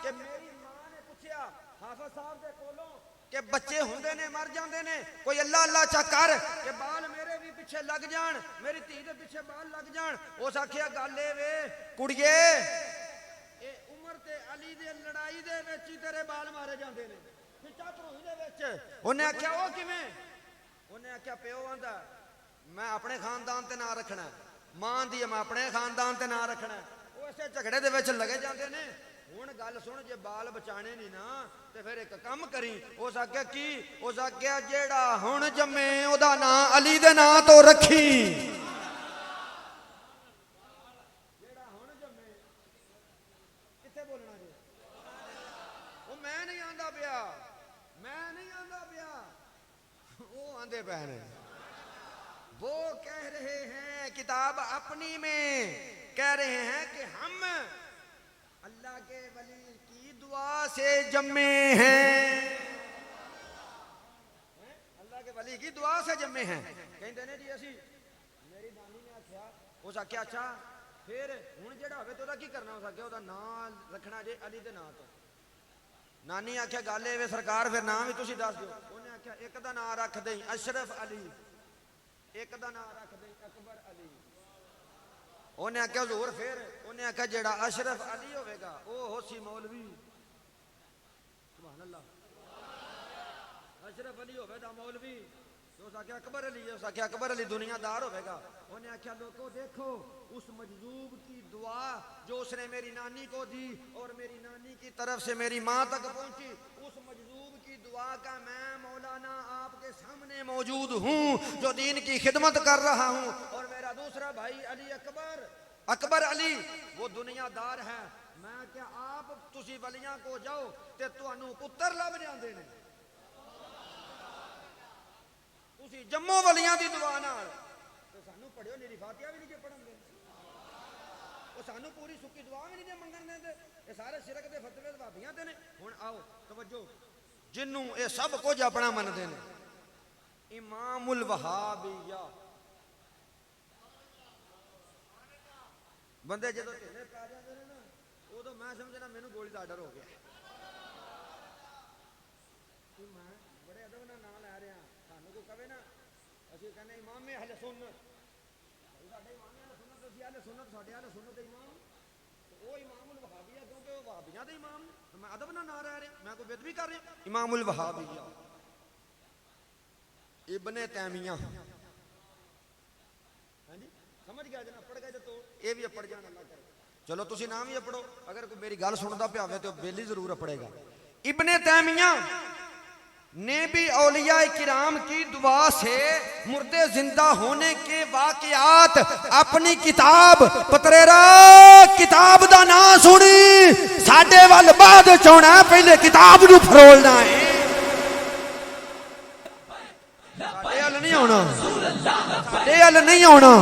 کہ میری ماں نے پوچھیا حافظ صاحب دے کولوں کہ بچے ہوندے نے مر جاندے نے کوئی اللہ اللہ چا کر کہ بال میرے بھی پیچھے لگ جان میری دھی دے پیچھے بال لگ جان. اس آکھیا گل اے وے کڑیے اے عمر تے علی دے لڑائی دے وچ تیرے بال مارے جاندے نے پچا تروئی دے وچ. انہیں آکھیا او کیویں؟ انہیں آکھیا پیو آندا میں اپنے خاندان تے نہ رکھنا ماں دی میں اپنے خاندان تے نہ رکھنا. وہ اسے جھگڑے دے وچ لگے جاندے نے. ہن گل سن جے بال بچانے نہیں نا تے پھر ایک کم کری اس آگے کی اس آگے جیڑا ہن جمے او دا نام علی دے نام تو رکھی جیڑا ہن جمے کتے بولنا جی وہ میں نہیں آندا پیا وہ آندے پے نے وہ کہہ رہے ہیں کتاب اپنی میں کہہ رہے ہیں کہ ہم اللہ کے ولی کی دعا سے جمے ہیں، اللہ کے ولی کی دعا سے جمے ہیں. کہندے نے جی اسی میری نانی نے آکھیا اس آکھیا اچھا پھر ہن جڑا ہوے تو دا کی کرنا، اس آکھیا دا نام رکھنا جے علی دے نام تو. نانی آکھیا گل اے وے سرکار پھر نام بھی تسی دس دیو. انہیں آکھیا ایک دا نام رکھ دیں اشرف علی، ایک دا نام رکھ دیں اکبر علی. انہیں آکھیا حضور پھر انہیں آکھیا جڑا اشرف علی ہوئے گا او ہو سی مولوی. سبحان اللہ. اشرف علی ہوئے دا مولوی. تو اس آکھیا اکبر علی ہے، اس آکھیا اکبر علی دنیا دار ہوئے گا. انہیں آکھیا لوگوں دیکھو اس مجذوب کی دعا جو اس نے میری نانی کو دی اور میری نانی کی طرف سے میری ماں تک پہنچی، اس مجذوب کی دعا کا میں مولانا آپ کے سامنے موجود ہوں جو دین کی خدمت کر رہا ہوں. اور میرا دوسرا بھائی علی اکبر علی وہ دنیا دار ہے. میں کیا آپ تسی ولیاں کو جاؤ تے تانوں پتر لب جاندے نے، تسی جمو ولیاں دی دعا نال تے سانوں پڑھیو نیری فاتحہ بھی نہیں جے پڑھن دے، او سانوں پوری سکی دعا بھی نہیں جے منگن دے. یہ سارے شرک دے فتوے وہابیاں دے نے. ہن آؤ توجہ، جنوں اے سب کچھ اپنا مندے نے امام الوہابیہ. بندے جدو ٹھیلے پا جاندے نے نا ادو میں سمجھنا مینوں گولی دا ڈر ہو گیا. میں بڑے ادب نال نام لے رہا، سانوں کو کہے نا اسی کہنے امام اہل سنت، ساڈے امام اہل سنت، اسی اہل سنت، ساڈے اہل سنت امام وہ امام الوہابیہ کیونکہ وہ وہابیاں دے امام. میں ادب نال نام لے رہا، میں کوئی بد بھی کر رہا. امام الوہابیہ ابن تیمیہ. ہاں جی سمجھ گیا جناب، پڑھ گئے تو یہ بھی اپڑ جان اللہ کرے. چلو تسی نام بھی اپڑو، اگر کوئی میری گل سندا پیا ہوے تو بیلی ضرور اپڑے گا. ابن تیمیہ نے بھی اولیاء کرام کی دعا سے مردے زندہ ہونے کے واقعات اپنی کتاب پتریرا کتاب دا نام سنی ساڈے ول بعد چونا پہلے کتاب نو فرولنا ہے. ساڈے ول نہیں ہونا، ساڈے ول نہیں ہونا،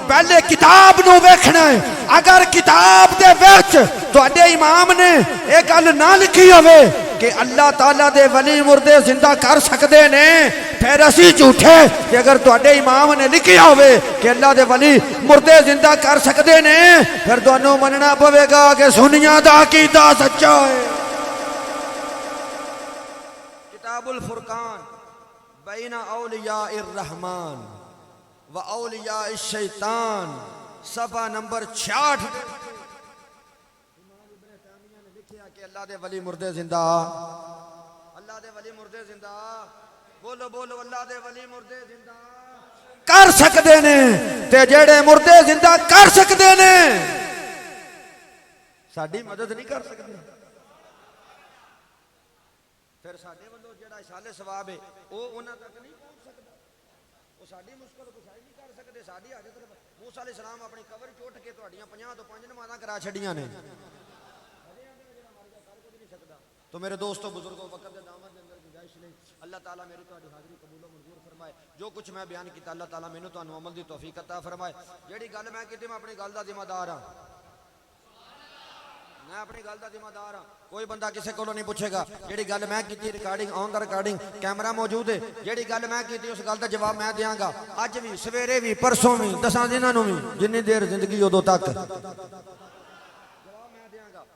پہلے کتاب نو ویکھنا ہے. اگر کتاب دے وچ تواڈے امام نے یہ گل نہ لکھی ہوئے کہ اللہ تعالیٰ دے ولی مردے زندہ کر سکتے نے پھر اسی جھوٹے. کہ اگر تواڈے امام نے لکھیا ہوئے کہ اللہ دے ولی مردے زندہ کر سکتے نے پھر تانوں مننا پوے گا کہ سنیاں دا عقیدہ سچا ہے. کتاب الفرقان بین اولیاء الرحمن و اولیاء الشیطان صفحہ نمبر 66. کہ اللہ دے ولی مردے زندہ، اللہ دے ولی مردے زندہ، بولو بولو اللہ دے ولی مردے زندہ کر سکتے نے. تے جڑے مردے زندہ کر سکتے نے ساڈی مدد نہیں کر سکتے. پھر ساڈے والوں جڑا اشارے ثواب ہے وہ انہاں تک نہیں پہنچ سکتا، وہ ساڈی مشکل کشائی نہیں کر سکتے. ساڈی حاجت موسیٰ علیہ السلام اپنی قبر چ اٹھ کے تہاڈیاں 50 تو 5 نمازاں کرا چھڑیاں نے. تو میرے دوستو بزرگوں وقت دے دامن دے اندر گنجائش نہیں. اللہ تعالیٰ میری تہاڈی حاضری قبول و منظور فرمائے. جو کچھ میں بیان کیتا اللہ تعالیٰ مینوں تانوں عمل دی توفیق عطا فرمائے. جیڑی گل میں کیتی میں اپنی گل دا ذمہ دار ہاں، میں اپنی گل دا ذمہ دار ہاں. کوئی بندہ کسے کولوں نہیں پوچھے گا. جیڑی گل میں کیتی recording on the recording camera موجود ہے، جیڑی گل میں کیتی اس گل دا جواب میں دیاں گا. اج بھی سویرے بھی پرسوں بھی 10 دناں نوں بھی جنی دیر زندگی ادوں تک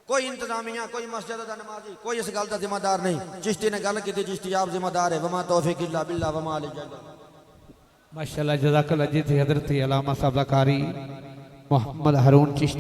کوئی انتظامیہ کوئی مسجد دا نمازی کوئی اس گل دا ذمہ دار نہیں. چشتی نے گل کی تھی، چشتی آپ ذمہ دار ہے. وما توفیق الا باللہ وما علیہ ماشاءاللہ جزاک اللہ جی. حضرت علامہ صاحب قاری محمد ہارون چشتی